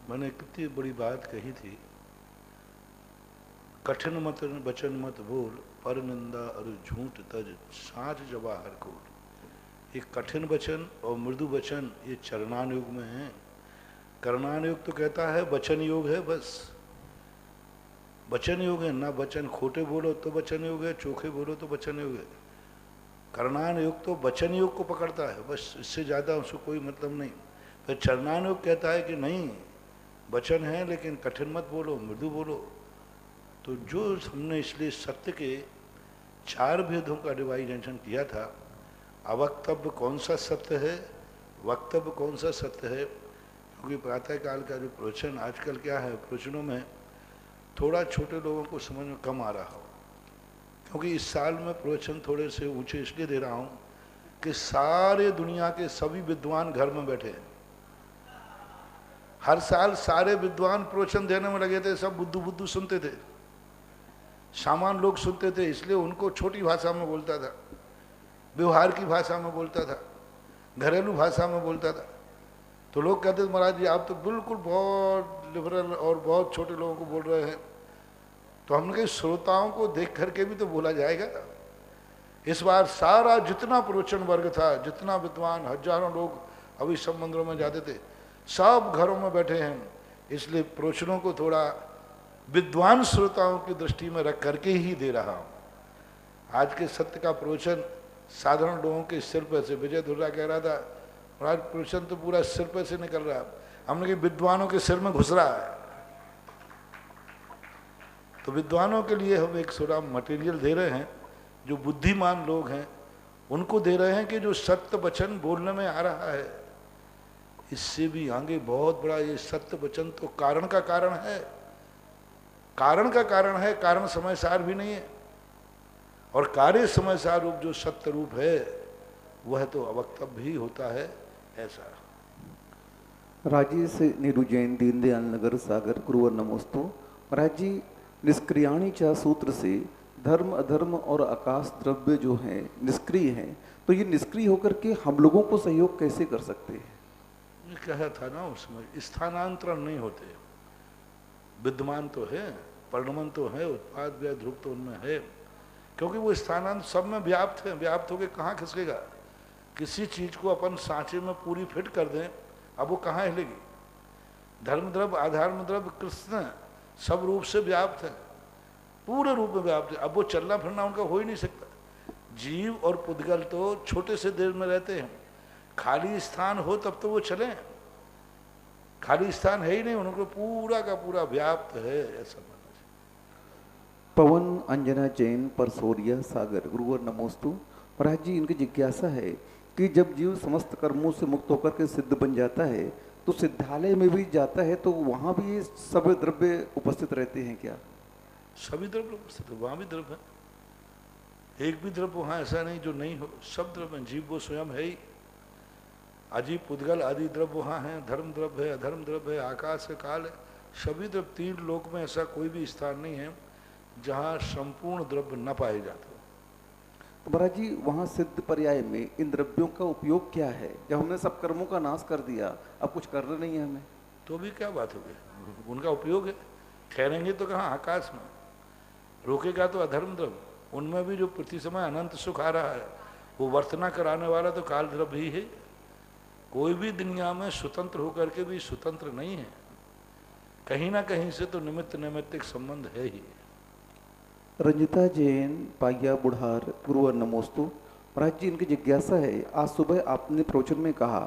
मैंने कितनी बड़ी बात कही थी, कठिन मत वचन मत बोल, पर निंदा और झूठ तज, साँझ जवाहर कोल। ये कठिन वचन और मृदु वचन ये चरणान युग में है। करणान युग तो कहता है वचन योग है, बस वचन योग है ना। वचन खोटे बोलो तो वचन योग है, चोखे बोलो तो वचन योग है। करणान योग तो वचन योग को पकड़ता है, बस इससे ज़्यादा उसको कोई मतलब नहीं। फिर चरणान योग कहता है कि नहीं, वचन है लेकिन कठिन मत बोलो, मृदु बोलो। तो जो हमने इसलिए सत्य के 4 भेदों का डिवाइडेशन किया था, अवक्तव्य कौन सा सत्य है, वक्तव्य कौन सा सत्य है। क्योंकि प्रातःकाल का जो प्रवचन आजकल क्या है, प्रवचनों में थोड़ा छोटे लोगों को समझ में कम आ रहा हो। क्योंकि इस साल मैं प्रवचन थोड़े से ऊंचे इसलिए दे रहा हूँ कि सारे दुनिया के सभी विद्वान घर में बैठे हैं। हर साल सारे विद्वान प्रवचन देने में लगे थे, सब बुद्धू बुद्धू सुनते थे, सामान्य लोग सुनते थे, इसलिए उनको छोटी भाषा में बोलता था, व्यवहार की भाषा में बोलता था, घरेलू भाषा में बोलता था। तो लोग कहते थे महाराज जी आप तो बिल्कुल बहुत लिबरल और बहुत छोटे लोगों को बोल रहे हैं। तो हमने कहा श्रोताओं को देख करके भी तो बोला जाएगा। इस बार सारा जितना प्रवचन वर्ग था, जितना विद्वान, हजारों लोग अभी सब मंदिरों में जाते थे, सब घरों में बैठे हैं। इसलिए प्रवचनों को थोड़ा विद्वान श्रोताओं की दृष्टि में रख करके ही दे रहा हूँ। आज के सत्य का प्रवचन साधारण लोगों के सिर पर से, विजय धुर्रा कह रहा था महाराज प्रवचन तो पूरा सिर पर से निकल रहा है, हमने कहा विद्वानों के सिर में घुस रहा है। तो विद्वानों के लिए हम एक थोड़ा मटेरियल दे रहे हैं, जो बुद्धिमान लोग हैं उनको दे रहे हैं कि जो सत्य वचन बोलने में आ रहा है, इससे भी आगे बहुत बड़ा ये सत्य वचन तो कारण का कारण है, कारण का कारण है, कारण समय सार भी नहीं है। और कार्य समय सार रूप जो सत्य रूप है वह तो अवक्तव्य भी होता है। ऐसा राजी से नीरू जैन, दीनदयाल नगर, सागर, गुरुवर नमोस्तु। महाराज जी, निष्क्रियाणी चा सूत्र से धर्म अधर्म और आकाश द्रव्य जो है निष्क्रिय है, तो ये निष्क्रिय होकर के हम लोगों को सहयोग कैसे कर सकते हैं? ये कहा था ना उसमें, स्थानांतरण नहीं होते। विद्यमान तो है, परिणमन तो है, उत्पाद व्यय ध्रुव तो उनमें है, क्योंकि वो स्थानांतर सब में व्याप्त है। व्याप्त होकर कहाँ खिसकेगा? किसी चीज को अपन सांचे में पूरी फिट कर दें, अब वो कहाँ हिलेगी? धर्म द्रव्य, आधार्म द्रव्य, कृष्ण सब रूप से व्याप्त है, पूरे रूप में व्याप्त है। अब वो चलना फिरना उनका हो ही नहीं सकता। जीव और पुद्गल तो छोटे से देर में रहते हैं, खाली स्थान हो तब तो वो चले, खाली स्थान है ही नहीं, उनको पूरा का पूरा व्याप्त है। ऐसा पवन अंजना जैन, परसोरिया, सागर, गुरुवर नमोस्तु। महाराज जी, इनकी जिज्ञासा है कि जब जीव समस्त कर्मों से मुक्त होकर के सिद्ध बन जाता है तो सिद्धालय में भी जाता है, तो वहां भी ये सब द्रव्य उपस्थित रहते हैं क्या? सभी द्रव्य उपस्थित है, वहां भी द्रव्य है। एक भी द्रव्य वहां ऐसा नहीं जो नहीं हो, सब द्रव्य। जीव वो स्वयं है ही। अजीब पुद्गल आदि द्रव्य वहाँ हैं, धर्म द्रव्य है, अधर्म द्रव्य है, आकाश है, काल है, सभी द्रव्य। 3 लोक में ऐसा कोई भी स्थान नहीं है जहाँ संपूर्ण द्रव्य न पाए जाते। तो महाराज जी, वहाँ सिद्ध पर्याय में इन द्रव्यों का उपयोग क्या है? जब हमने सब कर्मों का नाश कर दिया, अब कुछ करना नहीं है हमें, तो भी क्या बात हो गई? उनका उपयोग है। ठहरेंगे तो कहाँ? आकाश में। रोकेगा तो अधर्म द्रव्य। उनमें भी जो प्रति समय अनंत सुख आ रहा है, वो वर्तना कराने वाला तो काल द्रव्य ही है। कोई भी दुनिया में स्वतंत्र होकर के भी स्वतंत्र नहीं है, कहीं ना कहीं से तो निमित्त नैमित्तिक संबंध है ही। रंजिता जैन, पाया बुढ़ार, गुरुवर नमोस्तु। महाराज जी, इनकी जिज्ञासा है, आज सुबह आपने प्रवचन में कहा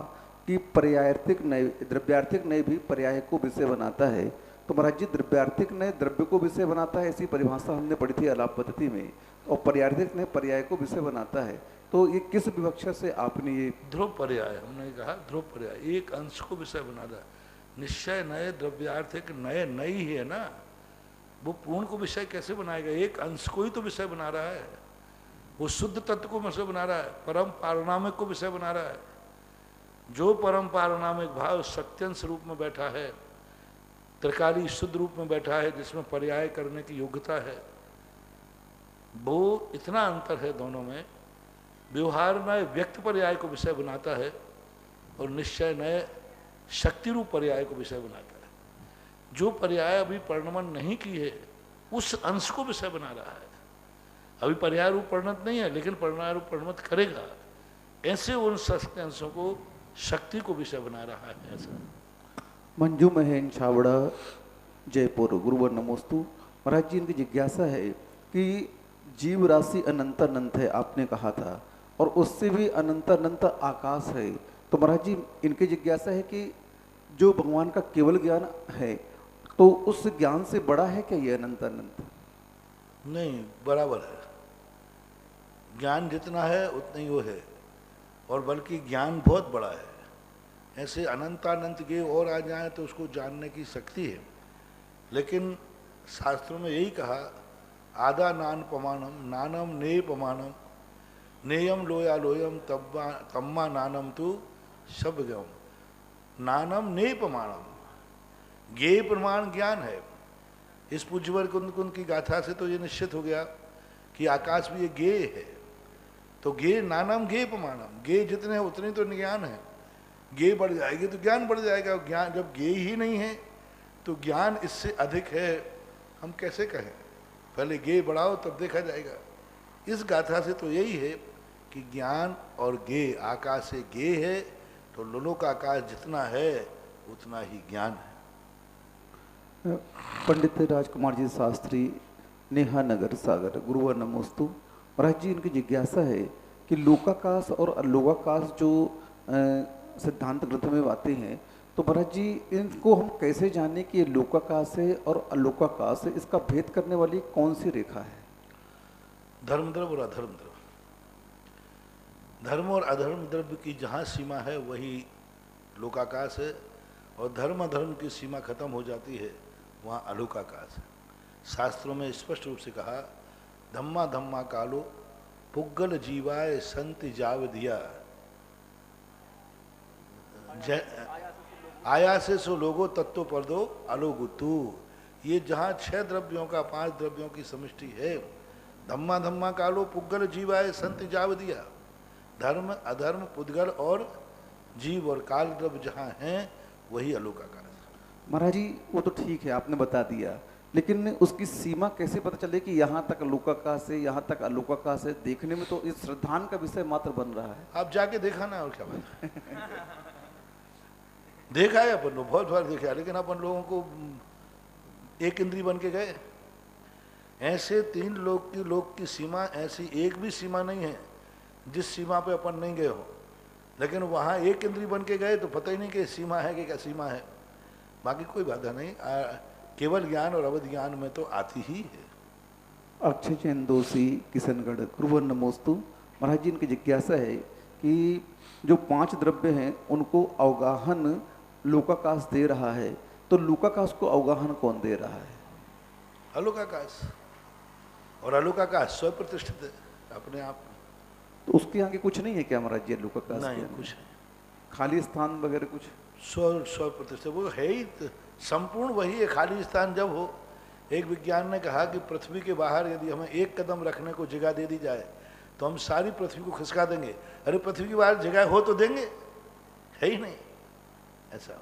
कि पर्यायार्थिक नय, द्रव्यार्थिक नय भी पर्याय को विषय बनाता है। तो महाराज जी, द्रव्यार्थिक नय द्रव्य को विषय बनाता है, ऐसी परिभाषा हमने पढ़ी थी आलाप पद्धति में, और पर्यायार्थिक नय पर्याय को विषय बनाता है। तो ये किस विवक्षा से आपने ये? ध्रुव पर्याय, हमने कहा ध्रुव पर्याय एक अंश को विषय बनाता। निश्चय नए द्रव्यार्थिक नए नई है ना, वो पूर्ण को विषय कैसे बनाएगा? एक अंश को ही तो विषय बना रहा है। वो शुद्ध तत्व को विषय बना रहा है, परम पारणामिक को विषय बना रहा है। जो परम पारणामिक भाव सत्यंश रूप में बैठा है, त्रिकाली शुद्ध रूप में बैठा है, जिसमें पर्याय करने की योग्यता है, वो इतना अंतर है दोनों में। व्यवहार नए व्यक्त पर्याय को विषय बनाता है और निश्चय नए शक्ति रूप पर्याय को विषय बनाता है। जो पर्याय अभी परिणमन नहीं की है उस अंश को विषय बना रहा है। अभी पर्याय रूप परिणत नहीं है लेकिन पर्याय रूप परिणत करेगा, ऐसे उन सत्य अंशों को शक्ति को विषय बना रहा है। ऐसा मंजू महेन छावड़ा जयपुर, गुरुवर नमोस्तु। महाराज जी, इनकी जिज्ञासा है कि जीव राशि अनंत अनंत है आपने कहा था, और उससे भी अनंत अनंत आकाश है। तो महाराज जी, इनकी जिज्ञासा है कि जो भगवान का केवल ज्ञान है तो उस ज्ञान से बड़ा है क्या ये अनंत अनंत? नहीं, बराबर है। ज्ञान जितना है उतना ही वो है, और बल्कि ज्ञान बहुत बड़ा है। ऐसे अनंतानंत के और आ जाए तो उसको जानने की शक्ति है, लेकिन शास्त्रों में यही कहा, आदा नान पमानम नानम ने पमानम नेयम लोया लोयम तम्मा नानम तु शब्दम। नानम ने प्रमाणम, ज्ञेय प्रमाण ज्ञान है। इस पूज्यवर कुंद की गाथा से तो ये निश्चित हो गया कि आकाश भी ये ज्ञेय है। तो ज्ञेय नानम ज्ञेय प्रमाणम, ज्ञेय जितने हैं उतने तो ज्ञान है। ज्ञेय बढ़ जाएगी तो ज्ञान बढ़ जाएगा। ज्ञान जब ज्ञेय ही नहीं है तो ज्ञान इससे अधिक है, हम कैसे कहें? पहले ज्ञेय बढ़ाओ तब देखा जाएगा। इस गाथा से तो यही है कि ज्ञान और ज्ञेय, आकाश से ज्ञेय है तो लोलोक आकाश जितना है उतना ही ज्ञान है। पंडित राजकुमार जी शास्त्री, नेहा नगर सागर, गुरुवर नमोस्तु। महाराज जी, इनकी जिज्ञासा है कि लोकाकाश और अलोकाकाश जो सिद्धांत ग्रंथ में आते हैं, तो महाराज जी इनको हम कैसे जाने कि ये लोकाकाश है और अलोकाकाश है? इसका भेद करने वाली कौन सी रेखा है? धर्म द्रव्य और अधर्म द्रव्य। धर्म और अधर्म द्रव्य की जहाँ सीमा है वही लोकाकाश है, और धर्म अधर्म की सीमा खत्म हो जाती है वहाँ अलोकाकाश है। शास्त्रों में स्पष्ट रूप से कहा, धम्मा धम्मा कालो पुग्गल जीवाय संति जाव दिया आया से सो लोगो तत्व पर दो अलोगुतु। ये जहाँ 6 द्रव्यों का 5 द्रव्यों की समष्टि है, धम्मा धम्मा कालो पुग्गल जीवाय संति जाव दिया, धर्म अधर्म पुद्गल और जीव और काल द्रव्य जहाँ हैं वही अलोकाकाश। महाराज जी, वो तो ठीक है, आपने बता दिया, लेकिन उसकी सीमा कैसे पता चले कि यहाँ तक अलोकाकाश है, यहाँ तक अलोकाकाश है? देखने में तो इस श्रद्धान का विषय मात्र बन रहा है। आप जाके देखा ना, और क्या बात है। देखा है अपन लोग, बहुत बार देखा है, लेकिन अपन लोगों को एक इंद्री बन के गए। ऐसे 3 लोक की सीमा, ऐसी एक भी सीमा नहीं है जिस सीमा पे अपन नहीं गए हो, लेकिन वहाँ एक इंद्री बन के गए तो पता ही नहीं कि सीमा है कि क्या सीमा है। बाकी कोई बाधा नहीं, केवल ज्ञान और अवध ज्ञान में तो आती ही है। अक्षय चैन दोषी, किशनगढ़, गुरुवर नमोस्तु। महाराज जी, इनकी जिज्ञासा है कि जो 5 द्रव्य हैं उनको अवगाहन लोकाकाश दे रहा है, तो लोकाकाश को अवगाहन कौन दे रहा है? अलोकाकाश। और अलोकाकाश स्वयं प्रतिष्ठित है अपने आप। तो उसके आगे कुछ नहीं है क्या महाराज जी लोकाकाश? नहीं, कुछ नहीं, खाली स्थान वगैरह कुछ? स्व प्रतिष्ठित वो है ही, संपूर्ण वही है। खाली स्थान जब हो, एक विज्ञान ने कहा कि पृथ्वी के बाहर यदि हमें 1 कदम रखने को जगह दे दी जाए तो हम सारी पृथ्वी को खिसका देंगे। अरे पृथ्वी के बाहर जगह हो तो देंगे, है ही नहीं ऐसा।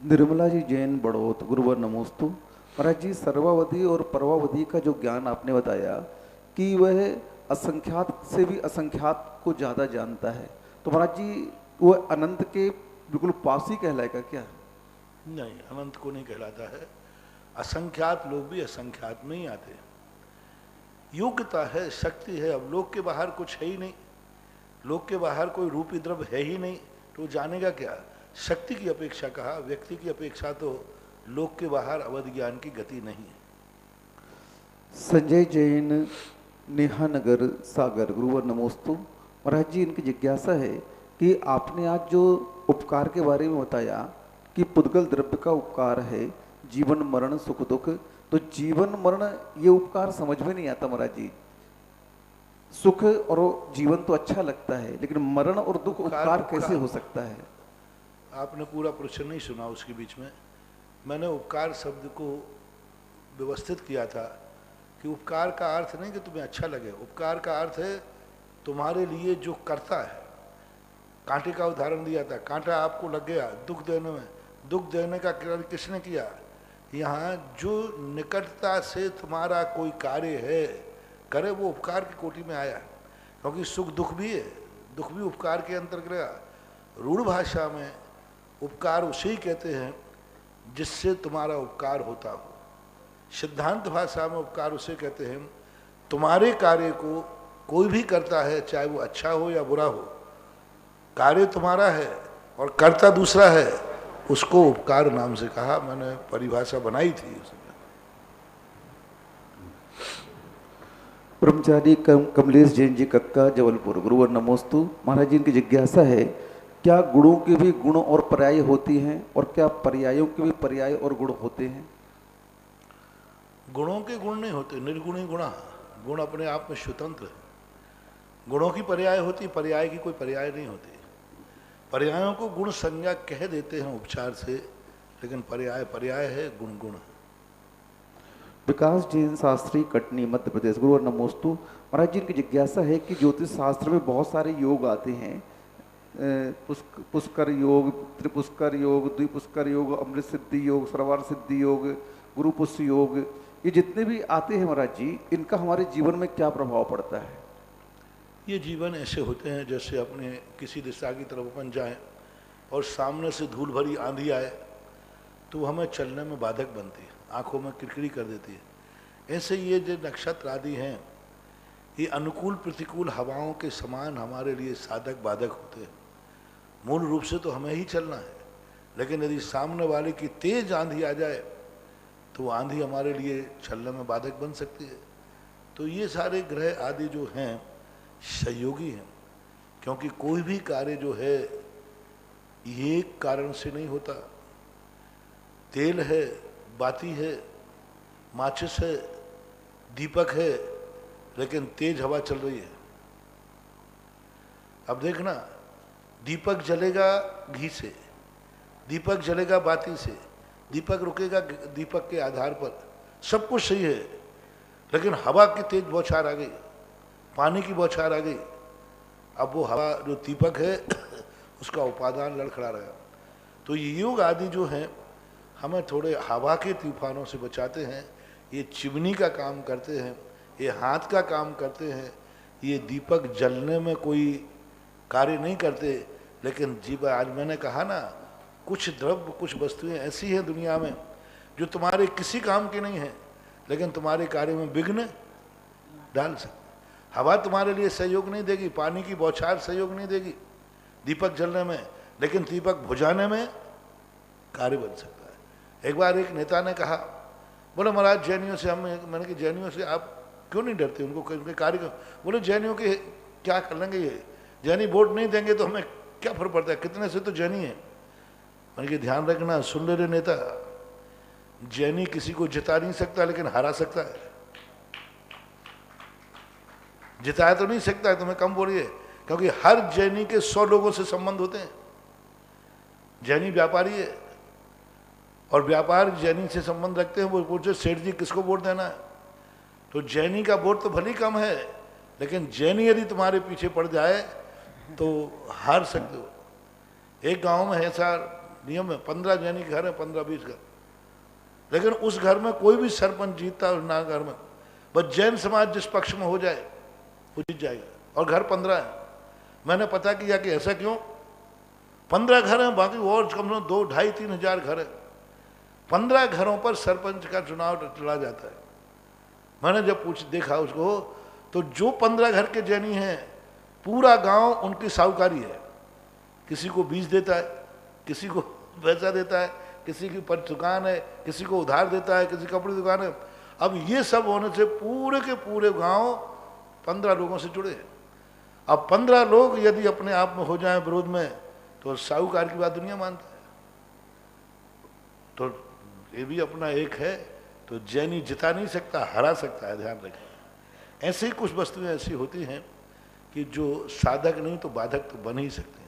निर्मला जी जैन बड़ौत, गुरुवर नमोस्तु। महाराज जी, सर्वावधि और परवावधि का जो ज्ञान आपने बताया कि वह असंख्यात से भी असंख्यात को ज़्यादा जानता है, तो महाराज जी वह अनंत के बिल्कुल पास ही कहलाएगा क्या? नहीं, अनंत को नहीं कहलाता है। असंख्यात लोग भी असंख्यात में ही आते हैं। योग्यता है, शक्ति है। अब लोक के बाहर कुछ है ही नहीं, लोक के बाहर कोई रूपी द्रव्य है ही नहीं, तो जानेगा क्या? शक्ति की अपेक्षा कहा, व्यक्ति की अपेक्षा तो लोक के बाहर अवध ज्ञान की गति नहीं है। संजय जैन, नेहा नगर सागर, गुरुवर नमोस्तु। महाराज जी, इनकी जिज्ञासा है कि आपने आज जो उपकार के बारे में बताया कि पुद्गल द्रव्य का उपकार है, जीवन मरण सुख दुख, तो जीवन मरण ये उपकार समझ में नहीं आता महाराज जी। सुख और जीवन तो अच्छा लगता है, लेकिन मरण और दुख उपकार कैसे हो सकता है? आपने पूरा प्रश्न नहीं सुना उसके बीच में। मैंने उपकार शब्द को व्यवस्थित किया था कि उपकार का अर्थ नहीं कि तुम्हें अच्छा लगे, उपकार का अर्थ है तुम्हारे लिए जो करता है। कांटे का उदाहरण दिया था, कांटा आपको लग गया दुख देने में, दुख देने का कार्य किसने किया? यहाँ जो निकटता से तुम्हारा कोई कार्य है करे वो उपकार की कोटि में आया, क्योंकि सुख दुख भी है, दुख भी उपकार के अंतर्गत। रूढ़ भाषा में उपकार उसे ही कहते हैं जिससे तुम्हारा उपकार होता हो। सिद्धांत भाषा में उपकार उसे कहते हैं तुम्हारे कार्य को कोई भी करता है, चाहे वो अच्छा हो या बुरा हो, कार्य तुम्हारा है और कर्ता दूसरा है, उसको उपकार नाम से कहा। मैंने परिभाषा बनाई थी उसमें। ब्रह्मचारी कमलेश जैन जी कक्का जबलपुर, गुरुवर नमोस्तु। महाराज जी इनकी जिज्ञासा है, क्या गुणों के भी गुण और पर्याय होती हैं और क्या पर्यायों के भी पर्याय और गुण होते हैं? गुणों के गुण नहीं होते, निर्गुणी गुणा। गुण अपने आप में स्वतंत्र है। गुणों की पर्याय होती, पर्याय की कोई पर्याय नहीं होती। पर्यायों को गुण संज्ञा कह देते हैं उपचार से, लेकिन पर्याय पर्याय है, गुण गुण है। विकास जैन शास्त्री कटनी मध्य प्रदेश, गुरुवर नमोस्तु। महाराज जी इनकी जिज्ञासा है कि ज्योतिष शास्त्र में बहुत सारे योग आते हैं, पुष्कर योग, त्रिपुष्कर योग, द्विपुष्कर योग, अमृत सिद्धि योग, सर्वार्थ सिद्धि योग, गुरु पुष्य योग, ये जितने भी आते हैं महाराज जी, इनका हमारे जीवन में क्या प्रभाव पड़ता है? ये जीवन ऐसे होते हैं जैसे अपने किसी दिशा की तरफ अपन जाएं और सामने से धूल भरी आंधी आए तो हमें चलने में बाधक बनती है, आंखों में किरकिरी कर देती है। ऐसे ये जो नक्षत्र आदि हैं, ये अनुकूल प्रतिकूल हवाओं के समान हमारे लिए साधक बाधक होते हैं। मूल रूप से तो हमें ही चलना है, लेकिन यदि सामने वाले की तेज आंधी आ जाए तो वो आंधी हमारे लिए चलने में बाधक बन सकती है। तो ये सारे ग्रह आदि जो हैं सहयोगी हैं, क्योंकि कोई भी कार्य जो है ये कारण से नहीं होता। तेल है, बाती है, माचिस है, दीपक है, लेकिन तेज हवा चल रही है। अब देखना, दीपक जलेगा घी से, दीपक जलेगा बाती से, दीपक रुकेगा दीपक के आधार पर, सब कुछ सही है, लेकिन हवा की तेज बौछार आ गई, पानी की बौछार आ गई। अब वो हवा जो दीपक है उसका उपादान लड़खड़ा रहा। तो ये योग आदि जो हैं हमें थोड़े हवा के तूफानों से बचाते हैं। ये चिमनी का काम करते हैं, ये हाथ का काम करते हैं, ये दीपक जलने में कोई कार्य नहीं करते। लेकिन जीव, आज मैंने कहा ना, कुछ द्रव्य कुछ वस्तुएं ऐसी हैं दुनिया में जो तुम्हारे किसी काम की नहीं है, लेकिन तुम्हारे कार्य में विघ्न डाल सकते। हवा तुम्हारे लिए सहयोग नहीं देगी, पानी की बौछार सहयोग नहीं देगी दीपक जलने में, लेकिन दीपक बुझाने में कार्य बन सकता है। एक बार एक नेता ने कहा, बोले महाराज जैनियों से मैंने कि जैनियों से आप क्यों नहीं डरते, उनको उनके कार्य। बोले जैनियों के क्या कर लेंगे, ये जैनी वोट नहीं देंगे तो हमें क्या फर्क पड़ता है, कितने से तो जैनी है। मैंने कि ध्यान रखना, सुन ले रे नेता, जैनी किसी को जिता नहीं सकता लेकिन हरा सकता है। जिताया तो नहीं सकता है, तुम्हें कम बोलिए, क्योंकि हर जैनी के 100 लोगों से संबंध होते हैं। जैनी व्यापारी है और व्यापार जैनी से संबंध रखते हैं। वो पूछे सेठ जी किसको वोट देना है, तो जैनी का वोट तो भली कम है, लेकिन जैनी यदि तुम्हारे पीछे पड़ जाए तो हार सकते हो। एक गांव में ऐसा नियम है, 15 जैनी घर है, 15-20 घर, लेकिन उस घर में कोई भी सरपंच जीतता ना घर में, बस जैन समाज जिस पक्ष में हो जाए वो जीत जाएगा, और घर 15 है। मैंने पता किया कि ऐसा क्यों, 15 घर हैं, बाकी और कम से कम 2-2.5-3 हजार घर है। 15 घरों पर सरपंच का चुनाव लड़ा जाता है। मैंने जब देखा उसको, तो जो 15 घर के जैनी हैं, पूरा गांव उनकी साहूकारी है। किसी को बीज देता है, किसी को पैसा देता है, किसी की पर दुकान है, किसी को उधार देता है, किसी कपड़े की दुकान है। अब ये सब होने से पूरे के पूरे गांव 15 लोगों से जुड़े हैं। अब 15 लोग यदि अपने आप में हो जाएं विरोध में, तो साहूकार की बात दुनिया मानता है। तो ये भी अपना एक है, तो जैनी जिता नहीं सकता, हरा सकता है, ध्यान रखें। ऐसे ही कुछ वस्तुएं ऐसी होती हैं कि जो साधक नहीं तो बाधक तो बन ही सकते हैं।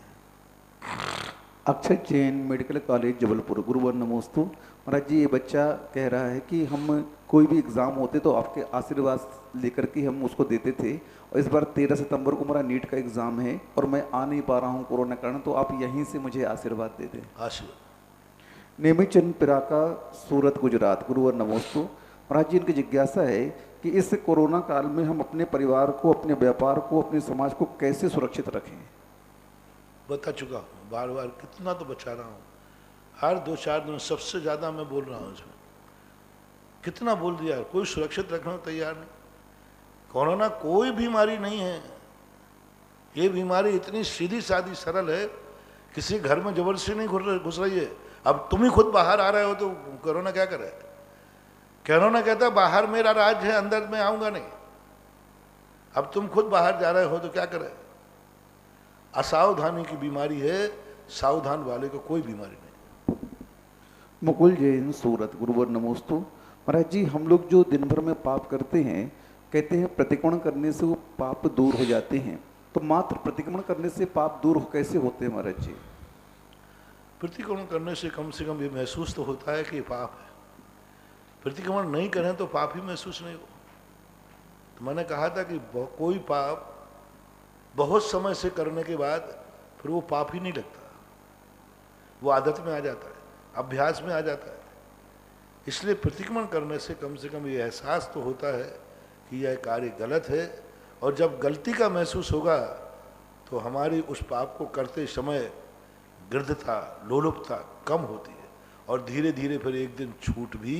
अक्षय जैन मेडिकल कॉलेज जबलपुर, गुरुवर नमोस्तु। महाराज जी ये बच्चा कह रहा है कि हम कोई भी एग्ज़ाम होते तो आपके आशीर्वाद लेकर के हम उसको देते थे, और इस बार 13 सितंबर को मेरा नीट का एग्ज़ाम है और मैं आ नहीं पा रहा हूँ कोरोना कारण, तो आप यहीं से मुझे आशीर्वाद दे दें। आशीर्वाद। नेमीचंद पिराका, सूरत, गुजरात। गुरुवर नमोस्तु। महाराज जी, इनकी जिज्ञासा है कि इस कोरोना काल में हम अपने परिवार को, अपने व्यापार को, अपने समाज को कैसे सुरक्षित रखें? बता चुका हूँ बार बार, कितना तो बचा रहा हूँ। हर 2-4 दिन सबसे ज़्यादा मैं बोल रहा हूँ इसमें। कितना बोल दिया, कोई सुरक्षित रखने को तैयार नहीं। कोरोना कोई बीमारी नहीं है, ये बीमारी इतनी सीधी सादी सरल है, किसी घर में जबरदस्ती नहीं घुस रही है। अब तुम ही खुद बाहर आ रहे हो तो कोरोना क्या करे? कोरोना कहता है बाहर मेरा राज है, अंदर में आऊंगा नहीं। अब तुम खुद बाहर जा रहे हो तो क्या करे? असावधानी की बीमारी है, सावधान वाले को कोई बीमारी नहीं। मुकुल जैन, सूरत। गुरुवर नमोस्तु। महाराज जी, हम लोग जो दिन भर में पाप करते हैं, कहते हैं प्रतिक्रमण करने से वो पाप दूर हो जाते हैं, तो मात्र प्रतिक्रमण करने से पाप दूर कैसे होते हैं महाराज जी? प्रतिक्रमण करने से कम ये महसूस तो होता है कि ये पाप है। प्रतिक्रमण नहीं करें तो पाप ही महसूस नहीं हो। तो मैंने कहा था कि कोई पाप बहुत समय से करने के बाद फिर वो पाप ही नहीं लगता, वो आदत में आ जाता है, अभ्यास में आ जाता है। इसलिए प्रतिक्रमण करने से कम ये एहसास तो होता है कि यह कार्य गलत है, और जब गलती का महसूस होगा तो हमारी उस पाप को करते समय गृद्धता, लोलुपता कम होती है, और धीरे धीरे फिर एक दिन छूट भी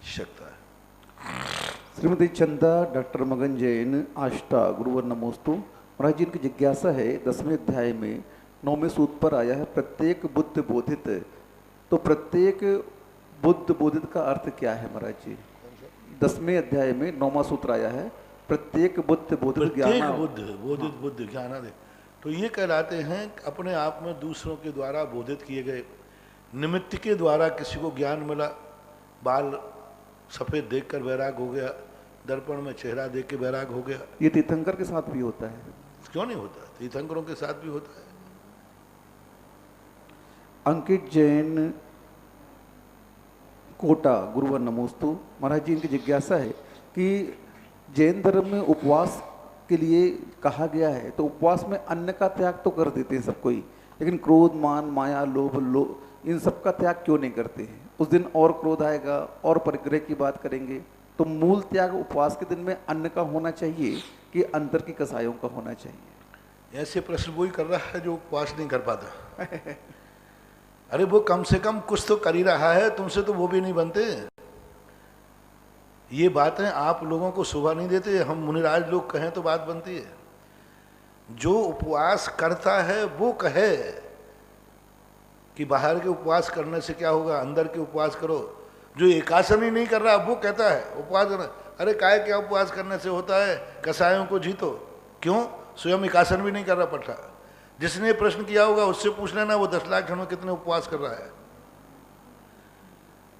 सकता है। श्रीमती चंदा, डॉक्टर मगन जैन, आष्टा। गुरुवर नमोस्तु। महाराज जी, इनकी जिज्ञासा है, 10वें अध्याय में 9वें सूत्र पर आया है प्रत्येक बुद्ध बोधित, तो प्रत्येक बुद्ध बोधित का अर्थ क्या है महाराज जी? 10वें अध्याय में 9वां सूत्र आया है प्रत्येक बुद्ध बोधित ज्ञान, बुद्ध ज्ञान, तो ये कहलाते हैं अपने आप में दूसरों के द्वारा बोधित किए गए निमित्त के द्वारा किसी को ज्ञान मिला। बाल सफ़ेद देखकर वैराग हो गया, दर्पण में चेहरा देख के वैराग हो गया। ये तीर्थंकर के साथ भी होता है? क्यों नहीं होता? तीर्थंकरों के साथ भी होता है। अंकित जैन, कोटा। गुरुवर नमोस्तु। महाराज जी, इनकी जिज्ञासा है कि जैन धर्म में उपवास के लिए कहा गया है, तो उपवास में अन्न का त्याग तो कर देते हैं सब कोई, लेकिन क्रोध, मान, माया, लोभ, इन सब का त्याग क्यों नहीं करते हैं? उस दिन और क्रोध आएगा और परिग्रह की बात करेंगे, तो मूल त्याग उपवास के दिन में अन्न का होना चाहिए कि अंतर की कसायों का होना चाहिए? ऐसे प्रश्न वही कर रहा है जो उपवास नहीं कर पाता। अरे वो कम से कम कुछ तो कर ही रहा है, तुमसे तो वो भी नहीं बनते। ये बातें आप लोगों को शोभा नहीं देते, हम मुनिराज लोग कहें तो बात बनती है। जो उपवास करता है वो कहे कि बाहर के उपवास करने से क्या होगा, अंदर के उपवास करो। जो एकासन ही नहीं कर रहा वो कहता है उपवास करना। अरे काय क्या उपवास करने से होता है, कसायों को जीतो। क्यों? स्वयं एकासन भी नहीं कर रहा पट्टा। जिसने प्रश्न किया होगा उससे पूछ लेना, वो 10 लाख में कितने उपवास कर रहा है।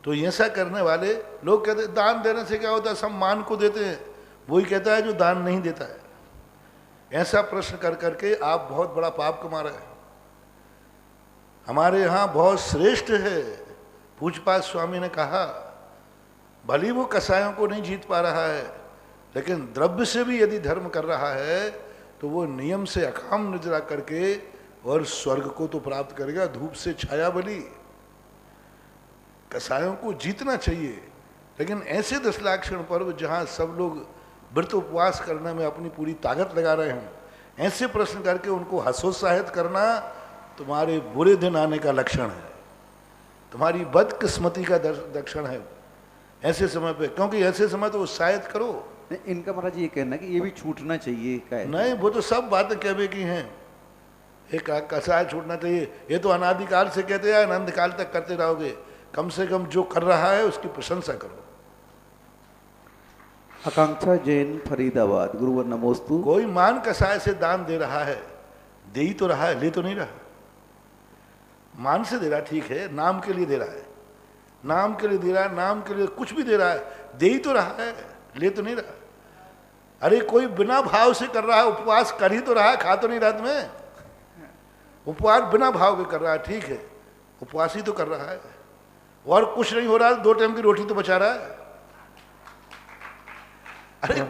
तो ऐसा करने वाले लोग कहते हैं दान देने से क्या होता है, सब मान को देते हैं। वही कहता है जो दान नहीं देता है। ऐसा प्रश्न कर करके आप बहुत बड़ा पाप कमा रहे हैं। हमारे यहाँ बहुत श्रेष्ठ है, पूजपात स्वामी ने कहा, भली वो कसायों को नहीं जीत पा रहा है, लेकिन द्रव्य से भी यदि धर्म कर रहा है तो वो नियम से अकाम निर्जरा करके और स्वर्ग को तो प्राप्त करेगा। धूप से छाया बली, कसायों को जीतना चाहिए। लेकिन ऐसे 10 लाख क्षण पर्व जहाँ सब लोग व्रत उपवास करने में अपनी पूरी ताकत लगा रहे हैं, ऐसे प्रश्न करके उनको हतोत्साहित करना तुम्हारे बुरे दिन आने का लक्षण है, तुम्हारी बदकिस्मती का लक्षण है ऐसे समय पे। क्योंकि ऐसे समय तो उत्साहित करो। इनका महाराज ये कहना है कि ये भी छूटना चाहिए। नहीं, वो तो सब बातें कहवे की हैं। एक कसाय छूटना चाहिए, ये तो अनादिकाल से कहते हैं, अनंत काल तक करते रहोगे। कम से कम जो कर रहा है उसकी प्रशंसा करो। आकांक्षा जैन, फरीदाबाद। गुरुवर नमोस्तु। कोई मान कसाय से दान दे रहा है, दे ही तो रहा है, ले तो नहीं रहा। मान से दे रहा ठीक है, नाम के लिए दे रहा है, नाम के लिए दे रहा है, नाम के लिए कुछ भी दे रहा है, दे ही तो रहा है, ले तो नहीं रहा। अरे कोई बिना भाव से कर रहा है, उपवास कर ही तो रहा है, खा तो नहीं रात में। उपवास बिना भाव के कर रहा है, ठीक है, उपवास ही तो कर रहा है, और कुछ नहीं हो रहा, 2 टाइम की रोटी तो बचा रहा है। अरे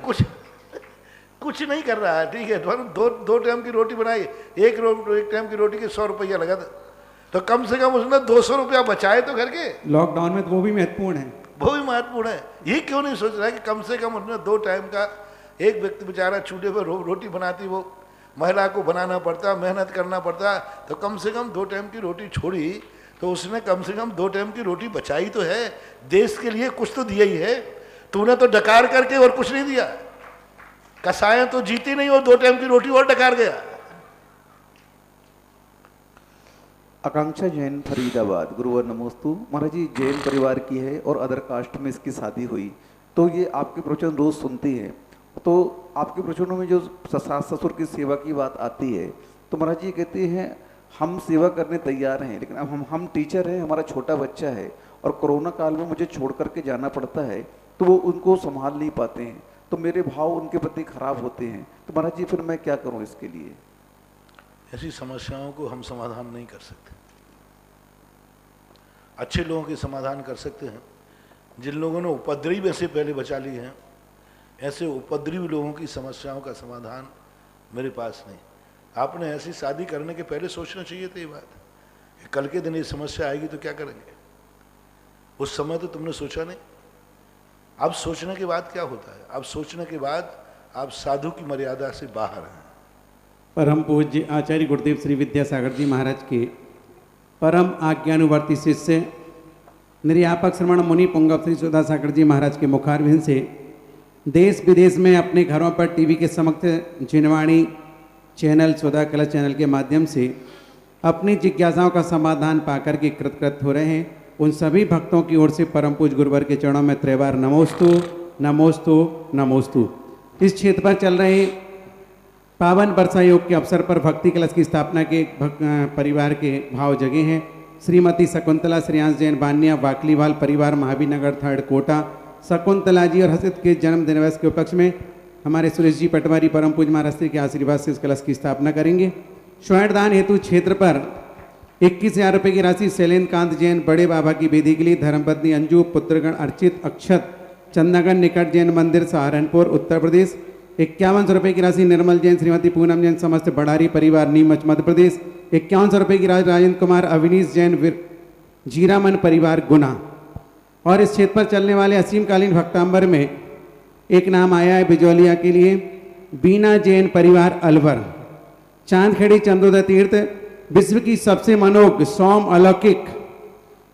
कुछ नहीं कर रहा है, ठीक है, दो टाइम की रोटी बनाई, एक टाइम की रोटी के 100 रुपया लगा था, तो कम से कम उसने 200 रुपया बचाए तो घर के। लॉकडाउन में तो वो भी महत्वपूर्ण है। वो भी महत्वपूर्ण है। ये क्यों नहीं सोच रहा है कि कम से कम उसने 2 टाइम का, एक व्यक्ति बेचारा चूल्हे पर रोटी बनाती, वो महिला को बनाना पड़ता, मेहनत करना पड़ता, तो कम से कम 2 टाइम की रोटी छोड़ी तो उसने कम से कम 2 टाइम की रोटी बचाई तो है, देश के लिए कुछ तो दिया ही है। तूने तो डकार करके और कुछ नहीं दिया। कसाएं तो जीती नहीं और 2 टाइम की रोटी और डकार गया। आकांक्षा जैन फरीदाबाद, गुरुवर नमोस्तु। महाराज जी जैन परिवार की है और अदर कास्ट में इसकी शादी हुई, तो ये आपके प्रवचन रोज सुनती है, तो आपके प्रवचनों में जो सास ससुर की सेवा की बात आती है, तो महाराज जी कहते हैं हम सेवा करने तैयार हैं, लेकिन अब हम टीचर हैं, हमारा छोटा बच्चा है और कोरोना काल में मुझे छोड़ करके जाना पड़ता है, तो वो उनको संभाल नहीं पाते हैं, तो मेरे भाव उनके प्रति खराब होते हैं, तो महाराज जी फिर मैं क्या करूं इसके लिए? ऐसी समस्याओं को हम समाधान नहीं कर सकते। अच्छे लोगों के समाधान कर सकते हैं, जिन लोगों ने उपद्रवी में से पहले बचा ली हैं। ऐसे उपद्रवी लोगों की समस्याओं का समाधान मेरे पास नहीं। आपने ऐसी शादी करने के पहले सोचना चाहिए था ये बात कि कल के दिन ये समस्या आएगी तो क्या करेंगे। उस समय तो तुमने सोचा नहीं। अब सोचने के बाद क्या होता है? अब सोचने के बाद आप साधु की मर्यादा से बाहर हैं। परम पूज्य आचार्य गुरुदेव श्री विद्यासागर जी महाराज के परम आज्ञानुवर्ती शिष्य निर्यापक श्रवण मुनि पुंगव श्री सुधासागर जी महाराज के मुखारविंद से देश विदेश में अपने घरों पर टीवी के समक्ष जिनवाणी चैनल, सुधा कला चैनल के माध्यम से अपनी जिज्ञासाओं का समाधान पाकर के कृतकृत हो रहे हैं, उन सभी भक्तों की ओर से परम पूज्य गुरुवर के चरणों में त्रैवार नमोस्तु नमोस्तु नमोस्तु। इस क्षेत्र पर चल रहे पावन वर्षा योग के अवसर पर भक्ति कलश की स्थापना के परिवार के भाव जगे हैं। श्रीमती शकुंतला श्रेयांश जैन बानिया, वाकलीवाल परिवार, महावीर नगर 3rd कोटा। शकुंतला जी और हसित के जन्म दिवस के उपलक्ष्य में हमारे सुरेश जी पटवारी परम पूज्य महाराज श्री के आशीर्वाद से इस कलश की स्थापना करेंगे। स्वर्ण दान हेतु क्षेत्र पर 21,000 रुपये की राशि शैलेंद्र कांत जैन बड़े बाबा की वेदी के लिए, धर्मपत्नी अंजू, पुत्रगण अर्चित, अक्षत, चंदनगढ़ निकट जैन मंदिर सहारनपुर उत्तर प्रदेश। 5100 रुपये की राशि निर्मल जैन, श्रीमती पूनम जैन, समस्त बड़ारी परिवार नीमच मध्य प्रदेश। 5100 रुपये की राशि राजेंद्र कुमार अविनीश जैन जीरामन परिवार गुना। और इस क्षेत्र पर चलने वाले असीमकालीन भक्तांबर में एक नाम आया है बिजौलिया के लिए, बीना जैन परिवार अलवर। चांदखेड़ी चंदोदय तीर्थ विश्व की सबसे मनोज्ञ सौम अलौकिक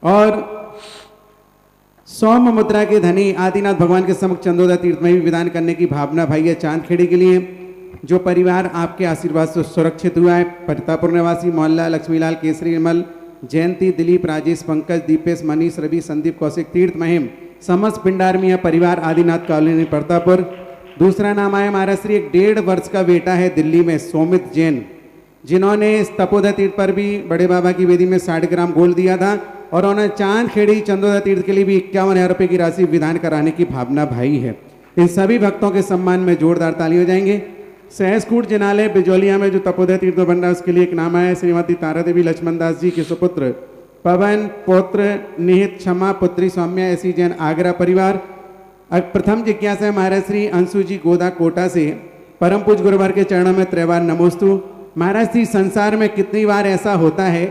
और सौम्य मुद्रा के धनी आदिनाथ भगवान के समक्ष चंदोदय तीर्थ में भी विधान करने की भावना भाई है। चांदखेड़ी के लिए जो परिवार आपके आशीर्वाद से सुरक्षित हुआ है, पटतापुर निवासी मोहल्ला लक्ष्मीलाल केसरी मल, जयंती, दिलीप, राजेश, पंकज, दीपेश, मनीष, रवि, संदीप, कौशिक, तीर्थ महिम, समस्त पिंडारमिया परिवार, आदिनाथ कॉलोनी पड़तापुर। दूसरा नाम आया महाराज श्री, एक 1.5 वर्ष का बेटा है दिल्ली में, सोमित जैन, जिन्होंने इस तपोदय तीर्थ पर भी बड़े बाबा की वेदी में 60 ग्राम गोल्ड दिया था और उन्होंने चांदखेड़ी चंदोदय तीर्थ के लिए भी 51,000 रुपये की राशि विधान कराने की भावना भाई है। इन सभी भक्तों के सम्मान में जोरदार ताली हो जाएंगे। सहसकूट जिनालय बिजौलिया में जो तपोदय तीर्थ बन रहा है उसके लिए एक नाम आया, श्रीमती तारा देवी लक्ष्मण दास जी के सुपुत्र पवन, पौत्र निहित, क्षमा, पुत्री सौम्या ऐसी जैन आगरा परिवार। प्रथम जिज्ञासा महाराज श्री अंशु जी गोदा कोटा से परम पूज्य गुरुवार के चरणों में त्रैवार नमोस्तु। महाराज जी, संसार में कितनी बार ऐसा होता है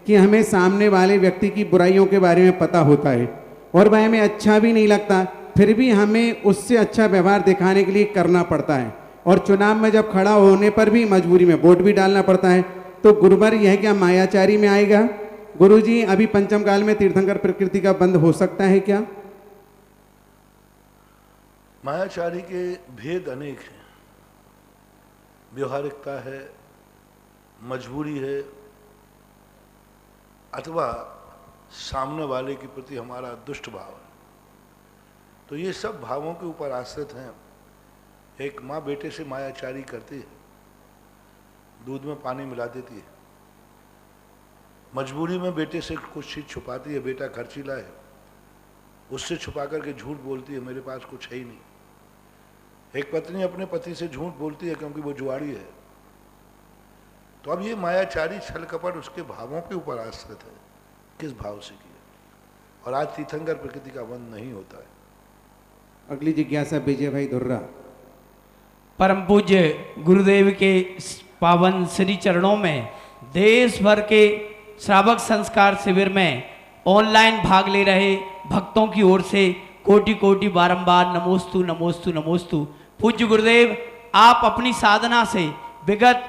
कि हमें सामने वाले व्यक्ति की बुराइयों के बारे में पता होता है और वह हमें अच्छा भी नहीं लगता, फिर भी हमें उससे अच्छा व्यवहार दिखाने के लिए करना पड़ता है और चुनाव में जब खड़ा होने पर भी मजबूरी में वोट भी डालना पड़ता है। तो गुरुवर यह क्या मायाचारी में आएगा? गुरुजी, अभी पंचम काल में तीर्थंकर प्रकृति का बंध हो सकता है क्या? मायाचारी के भेद अनेक हैं। व्यवहारिकता है, मजबूरी है, अथवा सामने वाले के प्रति हमारा दुष्ट भाव है। तो ये सब भावों के ऊपर आश्रित हैं। एक माँ बेटे से मायाचारी करती है, दूध में पानी मिला देती है, मजबूरी में बेटे से कुछ चीज़ छुपाती है, बेटा खर्चीला है, उससे छुपा करके झूठ बोलती है, मेरे पास कुछ है ही नहीं। एक पत्नी अपने पति से झूठ बोलती है क्योंकि वो जुआड़ी है। तो अब ये मायाचारी छल कपट उसके भावों के ऊपर आश्रित है, किस भाव से किया। और आज तीर्थंकर प्रकृति का बंध नहीं होता है। अगली जिज्ञासा विजय भाई धुर्रा। परम पूज्य गुरुदेव के पावन श्री चरणों में देश भर के श्रावक संस्कार शिविर में ऑनलाइन भाग ले रहे भक्तों की ओर से कोटि कोटि बारंबार नमोस्तु नमोस्तु नमोस्तु। पूज्य गुरुदेव, आप अपनी साधना से विगत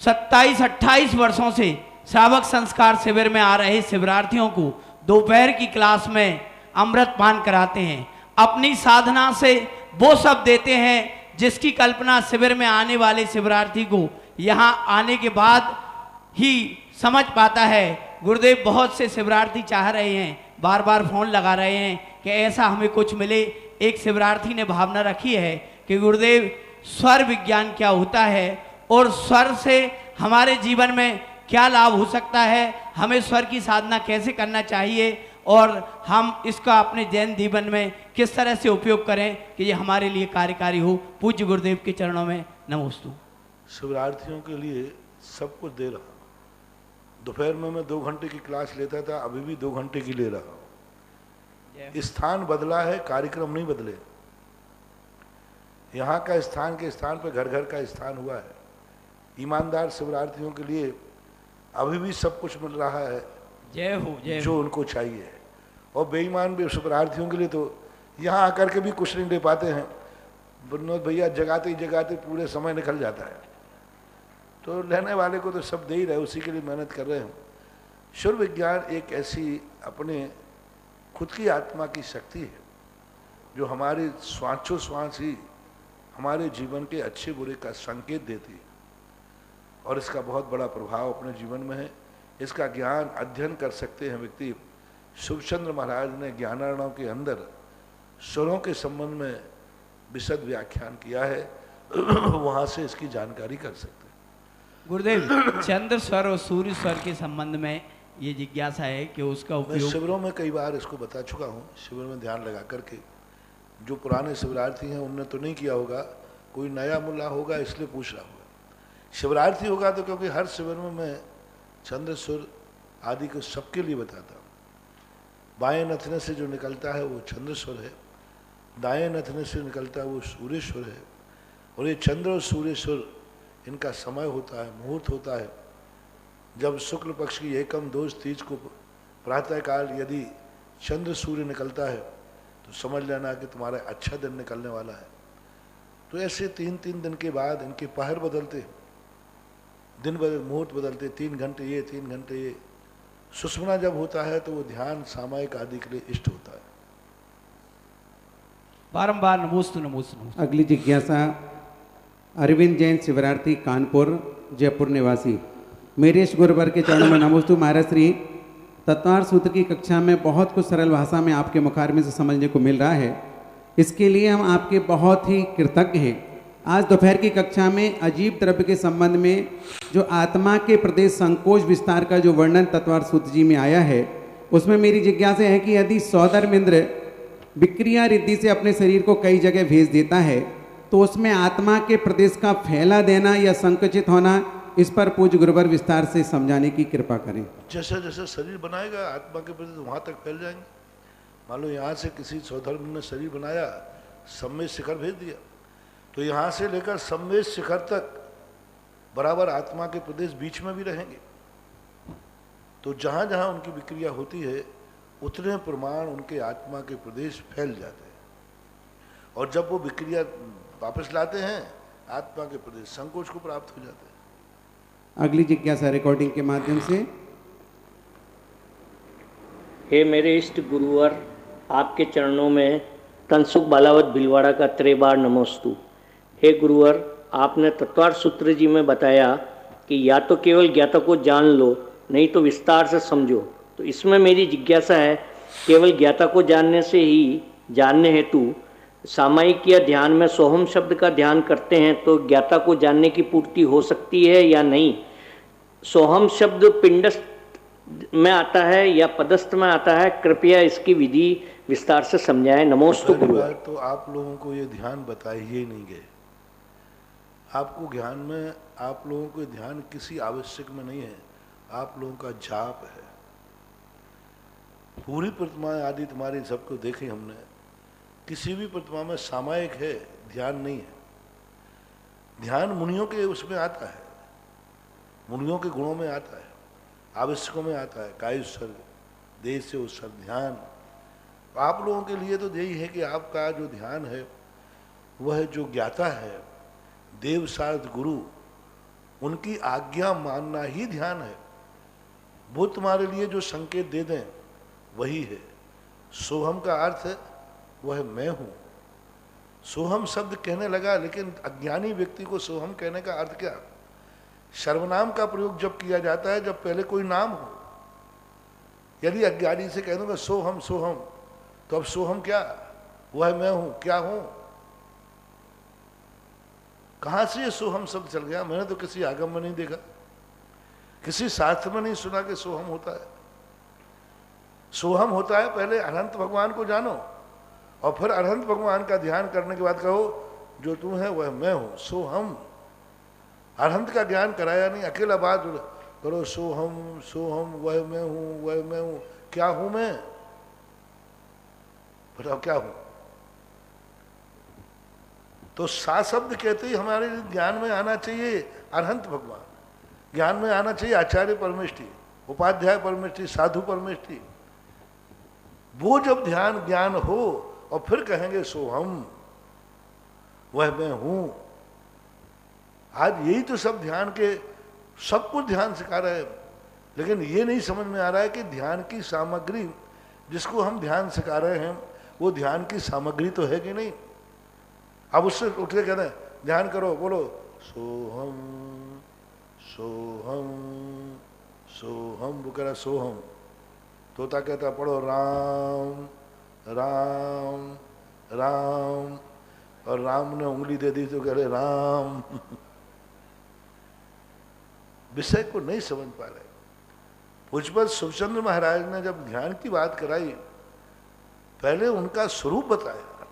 27-28 वर्षों से श्रावक संस्कार शिविर में आ रहे शिविरार्थियों को दोपहर की क्लास में अमृत पान कराते हैं। अपनी साधना से वो सब देते हैं जिसकी कल्पना शिविर में आने वाले शिविरार्थी को यहाँ आने के बाद ही समझ पाता है। गुरुदेव, बहुत से शिविरार्थी चाह रहे हैं, बार बार फोन लगा रहे हैं कि ऐसा हमें कुछ मिले। एक शिविरार्थी ने भावना रखी है कि गुरुदेव, स्वर विज्ञान क्या होता है और स्वर से हमारे जीवन में क्या लाभ हो सकता है, हमें स्वर की साधना कैसे करना चाहिए और हम इसका अपने जैन जीवन में किस तरह से उपयोग करें कि ये हमारे लिए कार्यकारी हो। पूज्य गुरुदेव के चरणों में नमोस्तु। शिविरार्थियों के लिए सब कुछ दे रहा हूँ। दोपहर में मैं 2 घंटे की क्लास लेता था, अभी भी 2 घंटे की ले रहा हूँ। स्थान बदला है, कार्यक्रम नहीं बदले। यहाँ का स्थान के स्थान पर घर घर का स्थान हुआ है। ईमानदार शिविरार्थियों के लिए अभी भी सब कुछ मिल रहा है, जय हो, जय जो उनको चाहिए। और बेईमान भी शिविरार्थियों के लिए तो यहाँ आकर के भी कुछ नहीं दे पाते हैं। विनोद भैया जगाते ही जगाते पूरे समय निकल जाता है, तो लेने वाले को तो सब दे ही रहे, उसी के लिए मेहनत कर रहे हैं। शुर विज्ञान एक ऐसी अपने खुद की आत्मा की शक्ति है जो हमारे श्वासोश्वास ही हमारे जीवन के अच्छे बुरे का संकेत देती है, और इसका बहुत बड़ा प्रभाव अपने जीवन में है। इसका ज्ञान अध्ययन कर सकते हैं व्यक्ति। शुभचंद्र महाराज ने ज्ञानार्णव के अंदर स्वरों के संबंध में विशद व्याख्यान किया है, वहाँ से इसकी जानकारी कर सकते हैं। गुरुदेव, चंद्र स्वर और सूर्य स्वर के संबंध में ये जिज्ञासा है कि उसका मैं उपयोग शिविरों में कई बार इसको बता चुका हूँ। शिविर में ध्यान लगा करके, जो पुराने शिविरार्थी हैं उनने तो नहीं किया होगा, कोई नया मुल्ला होगा इसलिए पूछ रहा होगा। शिविरार्थी होगा तो, क्योंकि हर शिविर में मैं चंद्र सुर आदि को सबके लिए बताता हूँ। बाएं नथने से जो निकलता है वो चंद्र सुर है, दाएं नथने से निकलता है वो सूर्य सुर है। और ये चंद्र और सूर्य सुर, इनका समय होता है, मुहूर्त होता है। जब शुक्ल पक्ष की एकम दोष तीज को प्रातःकाल यदि चंद्र सूर्य निकलता है तो समझ लेना कि तुम्हारा अच्छा दिन निकलने वाला है। तो ऐसे 3-3 दिन के बाद इनके पहर बदलते, दिन बदल, मुहूर्त बदलते, 3 घंटे ये 3 घंटे ये। सुषुम्ना जब होता है तो वो ध्यान सामायिक आदि के लिए इष्ट होता है। बारंबार नमोस्तु नमोस्तु नमोस्तु। अगली जिज्ञासा अरविंद जैन शिवरार्थी कानपुर जयपुर निवासी। मेरेश गुरुवर के चरणों में नमोस्तु। महाराज श्री, तत्वार सूत्र की कक्षा में बहुत कुछ सरल भाषा में आपके मुखारबिंद से समझने को मिल रहा है, इसके लिए हम आपके बहुत ही कृतज्ञ हैं। आज दोपहर की कक्षा में अजीब द्रव्य के संबंध में जो आत्मा के प्रदेश संकोच विस्तार का जो वर्णन तत्वार सूत्र जी में आया है, उसमें मेरी जिज्ञासा है कि यदि सौधर्मिंद्र विक्रिया रिद्धि से अपने शरीर को कई जगह भेज देता है तो उसमें आत्मा के प्रदेश का फैला देना या संकुचित होना, इस पर पूज्य गुरुवर विस्तार से समझाने की कृपा करें। जैसे जैसे शरीर बनाएगा आत्मा के प्रदेश वहाँ तक फैल जाएंगे। मान लो यहाँ से किसी सौधर्म ने शरीर बनाया, सम्मेद शिखर भेज दिया, तो यहाँ से लेकर सम्मेद शिखर तक बराबर आत्मा के प्रदेश बीच में भी रहेंगे। तो जहाँ जहाँ उनकी विक्रिया होती है उतने प्रमाण उनके आत्मा के प्रदेश फैल जाते हैं, और जब वो विक्रिया वापस लाते हैं आत्मा के प्रदेश संकोच को प्राप्त हो जाते हैं। अगली जिज्ञासा रिकॉर्डिंग के माध्यम से। हे मेरे इष्ट गुरुवर, आपके चरणों में तनसुख बालावत भिलवाड़ा का 3 बार नमोस्तु। हे गुरुवर, आपने तत्वार सूत्र जी में बताया कि या तो केवल ज्ञाता को जान लो, नहीं तो विस्तार से समझो। तो इसमें मेरी जिज्ञासा है, केवल ज्ञाता को जानने से ही जानने हेतु सामायिक या ध्यान में सोहम शब्द का ध्यान करते हैं तो ज्ञाता को जानने की पूर्ति हो सकती है या नहीं? सोहम शब्द पिंडस्थ में आता है या पदस्थ में आता है? कृपया इसकी विधि विस्तार से समझाएं। नमोस्तु गुरुवर। तो आप लोगों को ये ध्यान बताए ही नहीं गए। आपको ज्ञान में, आप लोगों को ध्यान किसी आवश्यक में नहीं है, आप लोगों का जाप है। पूरी प्रतिमाएं आदि तुम्हारी सबको देखी हमने, किसी भी प्रतिमा में सामायिक है, ध्यान नहीं है। ध्यान मुनियों के उसमें आता है, मुनियों के गुणों में आता है। आवश्यकों में आता है, कायुत्सर्ग, देश से उत्सर्ग, ध्यान। तो आप लोगों के लिए तो यही है कि आपका जो ध्यान है वह जो ज्ञाता है, देव साध गुरु, उनकी आज्ञा मानना ही ध्यान है। वो तुम्हारे लिए जो संकेत दे दें वही है। सोहम का अर्थ है वह मैं हूँ। सोहम शब्द कहने लगा, लेकिन अज्ञानी व्यक्ति को सोहम कहने का अर्थ क्या? सर्वनाम का प्रयोग जब किया जाता है जब पहले कोई नाम हो। यदि अज्ञानी से कह दूंगा सोहम सोहम, तो अब सोहम क्या? वह मैं हूं, क्या हूं? कहां से ये सोहम शब्द चल गया? मैंने तो किसी आगम में नहीं देखा, किसी शास्त्र में नहीं सुना कि सोहम होता है। सोहम होता है पहले अनंत भगवान को जानो और फिर अनंत भगवान का ध्यान करने के बाद कहो जो तू है वह मैं हूं, सोहम। अनंत का ज्ञान कराया नहीं, अकेला बात करो सोहम सोहम, वह मैं हूं, वह मैं हूं। क्या हूं मैं? बताओ क्या हूं? तो सा शब्द कहते ही हमारे ज्ञान में आना चाहिए अनंत भगवान, ज्ञान में आना चाहिए आचार्य परमेष्टि, उपाध्याय परमेष्टि, साधु परमेष्टि। वो जब ध्यान ज्ञान हो और फिर कहेंगे सोहम, वह मैं हूं। आज यही तो सब ध्यान के, सब कुछ ध्यान सिखा रहे हैं, लेकिन ये नहीं समझ में आ रहा है कि ध्यान की सामग्री जिसको हम ध्यान सिखा रहे हैं वो ध्यान की सामग्री तो है कि नहीं। अब उससे उठ के कहते हैं ध्यान करो, बोलो सोहम सोहम सोहम। वो कह रहा सोहम, तोता कहता पढ़ो राम राम राम, और राम ने उंगली दे दी तो कह रहे राम। विषय को नहीं समझ पा रहे। पूज्यपाद सुखचंद्र महाराज ने जब ध्यान की बात कराई, पहले उनका स्वरूप बताया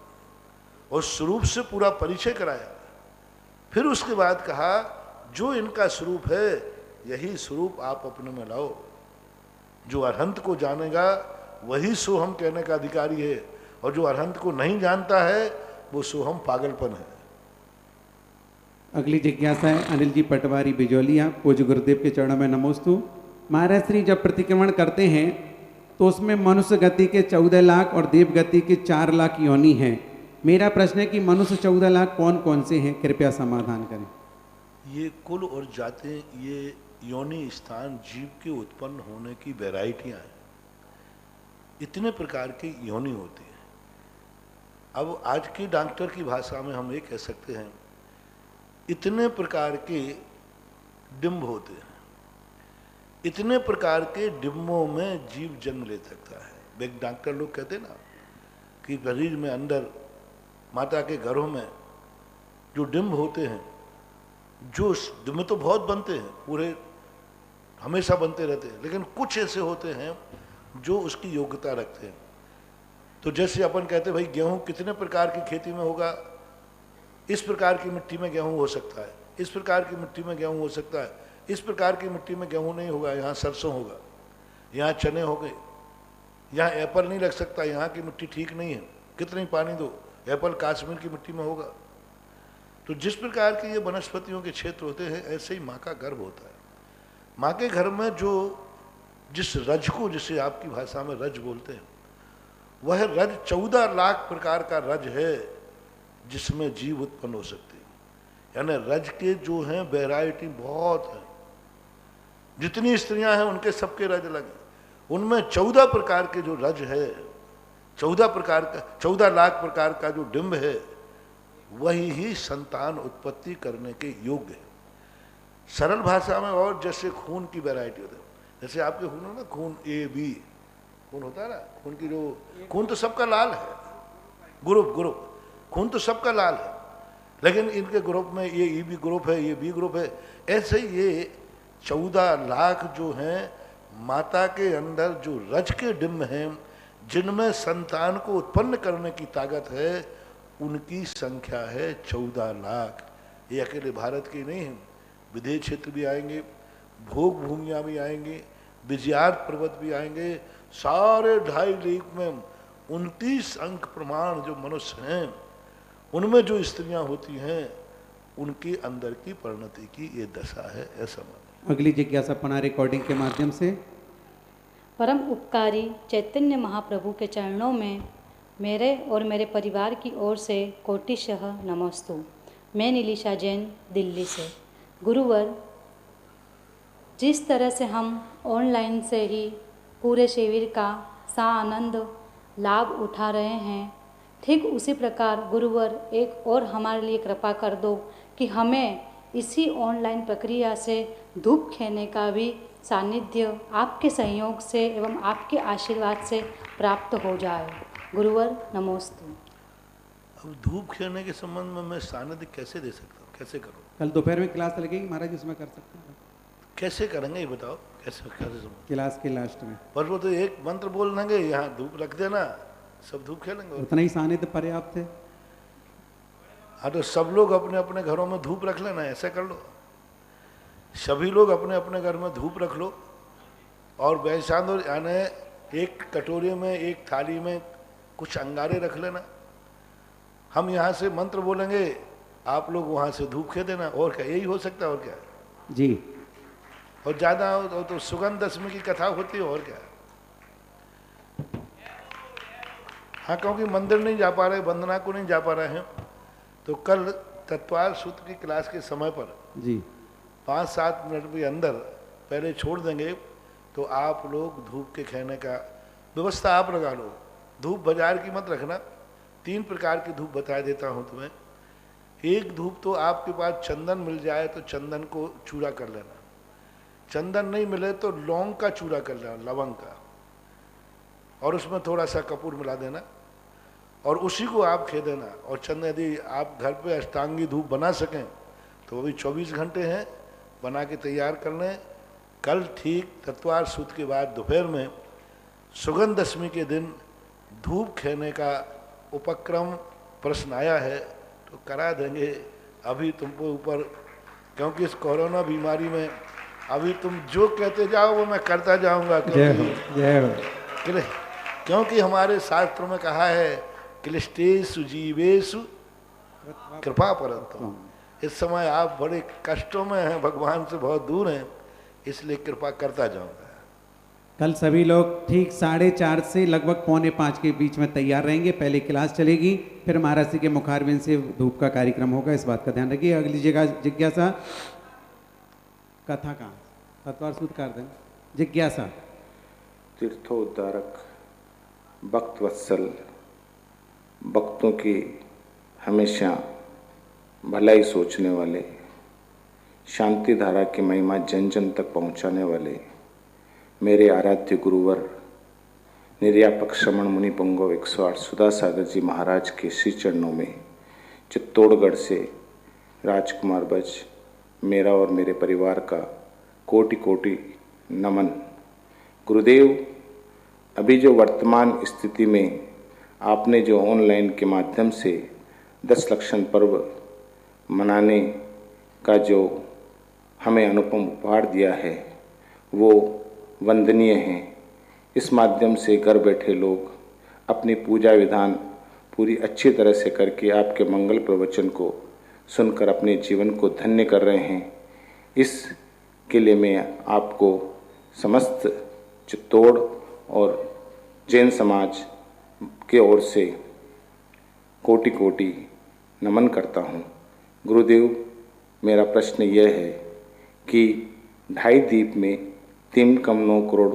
और स्वरूप से पूरा परिचय कराया, फिर उसके बाद कहा जो इनका स्वरूप है यही स्वरूप आप अपने में लाओ। जो अरहंत को जानेगा वही सोहम कहने का अधिकारी है, और जो अरहंत को नहीं जानता है वो सोहम पागलपन है। अगली जिज्ञासा है अनिल जी पटवारी बिजौलिया, पूज्य गुरुदेव के चरणों में नमोस्तु। महाराज श्री जब प्रतिक्रमण करते हैं तो उसमें मनुष्य गति के 14 लाख और देव गति के 4 लाख योनि हैं। मेरा प्रश्न है कि मनुष्य 14 लाख कौन कौन से हैं, कृपया समाधान करें। ये कुल और जातें, ये योनि स्थान जीव के उत्पन्न होने की वैरायटियां हैं। इतने प्रकार की योनि होती है। अब आज की डॉक्टर की भाषा में हम ये कह सकते हैं इतने प्रकार के डिंब होते हैं, इतने प्रकार के डिम्बों में जीव जन्म ले सकता है। एक डॉक्टर लोग कहते हैं ना कि शरीर में अंदर माता के घरों में जो डिंब होते हैं, जो डिम्ब तो बहुत बनते हैं, पूरे हमेशा बनते रहते हैं, लेकिन कुछ ऐसे होते हैं जो उसकी योग्यता रखते हैं। तो जैसे अपन कहते हैं भाई गेहूं कितने प्रकार की खेती में होगा, इस प्रकार की मिट्टी में गेहूं हो सकता है, इस प्रकार की मिट्टी में गेहूं हो सकता है, इस प्रकार की मिट्टी में गेहूं नहीं होगा, यहाँ सरसों होगा, यहाँ चने हो गए, यहाँ एप्पल नहीं लग सकता, यहाँ की मिट्टी ठीक नहीं है, कितनी पानी दो, एप्पल काश्मीर की मिट्टी में होगा। तो जिस प्रकार के ये वनस्पतियों के क्षेत्र होते हैं ऐसे ही माँ का गर्भ होता है। माँ के घर में जो जिस रज को, जिसे आपकी भाषा में रज बोलते हैं, वह रज 14 लाख प्रकार का रज है जिसमें जीव उत्पन्न हो सकते हैं। यानी रज के जो हैं वैरायटी बहुत है। जितनी स्त्रियां हैं उनके सबके रज अलग हैं। उनमें 14 प्रकार के जो रज है, 14 लाख प्रकार का जो डिंब है, वही ही संतान उत्पत्ति करने के योग्य है। सरल भाषा में, और जैसे खून की वैरायटी होती है, जैसे आपके खून हो ना, खून ए बी खून होता है ना, खून की जो खून तो सबका लाल है, ग्रुप खून तो सबका लाल है, लेकिन इनके ग्रुप में ये ई बी ग्रुप है, ये बी ग्रुप है। ऐसे ये 14 लाख जो हैं माता के अंदर जो रज के डिम्ब हैं, जिनमें संतान को उत्पन्न करने की ताकत है, उनकी संख्या है 14 लाख। ये अकेले भारत की नहीं है, विदेश क्षेत्र भी आएंगे, भोग भूमियाँ भी आएंगे, विजयार्थ पर्वत भी आएंगे। सारे 2.5 लीग में 29 अंक प्रमाण जो मनुष्य हैं, उनमें जो स्त्रियां होती हैं, उनके अंदर की परिणति की ये दशा है, ऐसा मानिए। अगली जिज्ञासा पुनः रिकॉर्डिंग के माध्यम से। परम उपकारी चैतन्य महाप्रभु के चरणों में मेरे और मेरे परिवार की ओर से कोटिशः नमस्तु। मैं नीलिशा जैन, दिल्ली से। गुरुवर, जिस तरह से हम ऑनलाइन से ही पूरे शिविर का सानंद लाभ उठा रहे हैं, ठीक उसी प्रकार गुरुवर एक और हमारे लिए कृपा कर दो कि हमें इसी ऑनलाइन प्रक्रिया से धूप खेने का भी सानिध्य आपके सहयोग से एवं आपके आशीर्वाद से प्राप्त हो जाए। गुरुवर नमोस्तु। अब धूप खेलने के संबंध में मैं सानिध्य कैसे दे सकता हूँ, कैसे करूँ? कल दोपहर में क्लास लगेगी महाराज, उसमें कर सकते हैं। कैसे करेंगे ये बताओ, कैसे कैसे समझ? क्लास के लास्ट में पर वो तो एक मंत्र बोल देंगे, यहाँ धूप रख देना, सब धूप खेलेंगे। उतना ही सानिध्य पर्याप्त है। हाँ तो सब लोग अपने अपने घरों में धूप रख लेना, ऐसा कर लो। सभी लोग अपने अपने घर में धूप रख लो और बैसांद यानी एक कटोरे में, एक थाली में कुछ अंगारे रख लेना। हम यहाँ से मंत्र बोलेंगे, आप लोग वहाँ से धूप खे देना, और क्या, यही हो सकता है और क्या जी। और ज़्यादा हो तो सुगंध दशमी की कथा होती है, और क्या। हाँ, क्योंकि मंदिर नहीं जा पा रहे, वंदना को नहीं जा पा रहे हैं, तो कल तत्वार सूत्र की क्लास के समय पर जी 5-7 मिनट के अंदर पहले छोड़ देंगे, तो आप लोग धूप के खाने का व्यवस्था आप लगा लो। धूप बाजार की मत रखना, 3 प्रकार की धूप बता देता हूँ तुम्हें। एक धूप तो आपके पास चंदन मिल जाए तो चंदन को चूरा कर लेना, चंदन नहीं मिले तो लौंग का चूरा कर लेना, लवंग का, और उसमें थोड़ा सा कपूर मिला देना और उसी को आप खे देना। और चंदन यदि आप घर पे अष्टांगी धूप बना सकें तो अभी 24 घंटे हैं, बना के तैयार कर लें। कल ठीक तत्वार सूत के बाद दोपहर में सुगंध दशमी के दिन धूप खेने का उपक्रम प्रश्न आया है तो करा देंगे। अभी तुमको ऊपर, क्योंकि इस कोरोना बीमारी में अभी तुम जो कहते जाओ वो मैं करता जाऊंगा, क्योंकि हमारे शास्त्रों में कहा है क्लिष्टेषु जीवेषु कृपा परंतु। इस समय आप बड़े कष्टों में हैं, भगवान से बहुत दूर हैं, इसलिए कृपा करता जाऊंगा। कल सभी लोग ठीक 4:30 से लगभग 4:45 के बीच में तैयार रहेंगे। पहले क्लास चलेगी, फिर महाराज जी के मुखारबिंद से धूप का कार्यक्रम होगा, इस बात का ध्यान रखिए। अगली जगह जिज्ञासा कथा कहाँ, तत्वार सूत्र कर दें। जिज्ञासा, तीर्थोद्धारक, भक्त वत्सल, भक्तों की हमेशा भलाई सोचने वाले, शांति धारा की महिमा जन जन तक पहुंचाने वाले मेरे आराध्य गुरुवर निर्यापक श्रमण मुनि पुंगव 108 सुधा सागर जी महाराज के श्री चरणों में चित्तौड़गढ़ से राजकुमार बज मेरा और मेरे परिवार का कोटि कोटि नमन। गुरुदेव, अभी जो वर्तमान स्थिति में आपने जो ऑनलाइन के माध्यम से 10 लक्षण पर्व मनाने का जो हमें अनुपम उपहार दिया है वो वंदनीय है। इस माध्यम से घर बैठे लोग अपनी पूजा विधान पूरी अच्छी तरह से करके आपके मंगल प्रवचन को सुनकर अपने जीवन को धन्य कर रहे हैं। इसके लिए मैं आपको समस्त चित्तौड़ और जैन समाज के ओर से कोटि कोटि नमन करता हूँ। गुरुदेव, मेरा प्रश्न यह है कि 2.5 दीप में 3.9 करोड़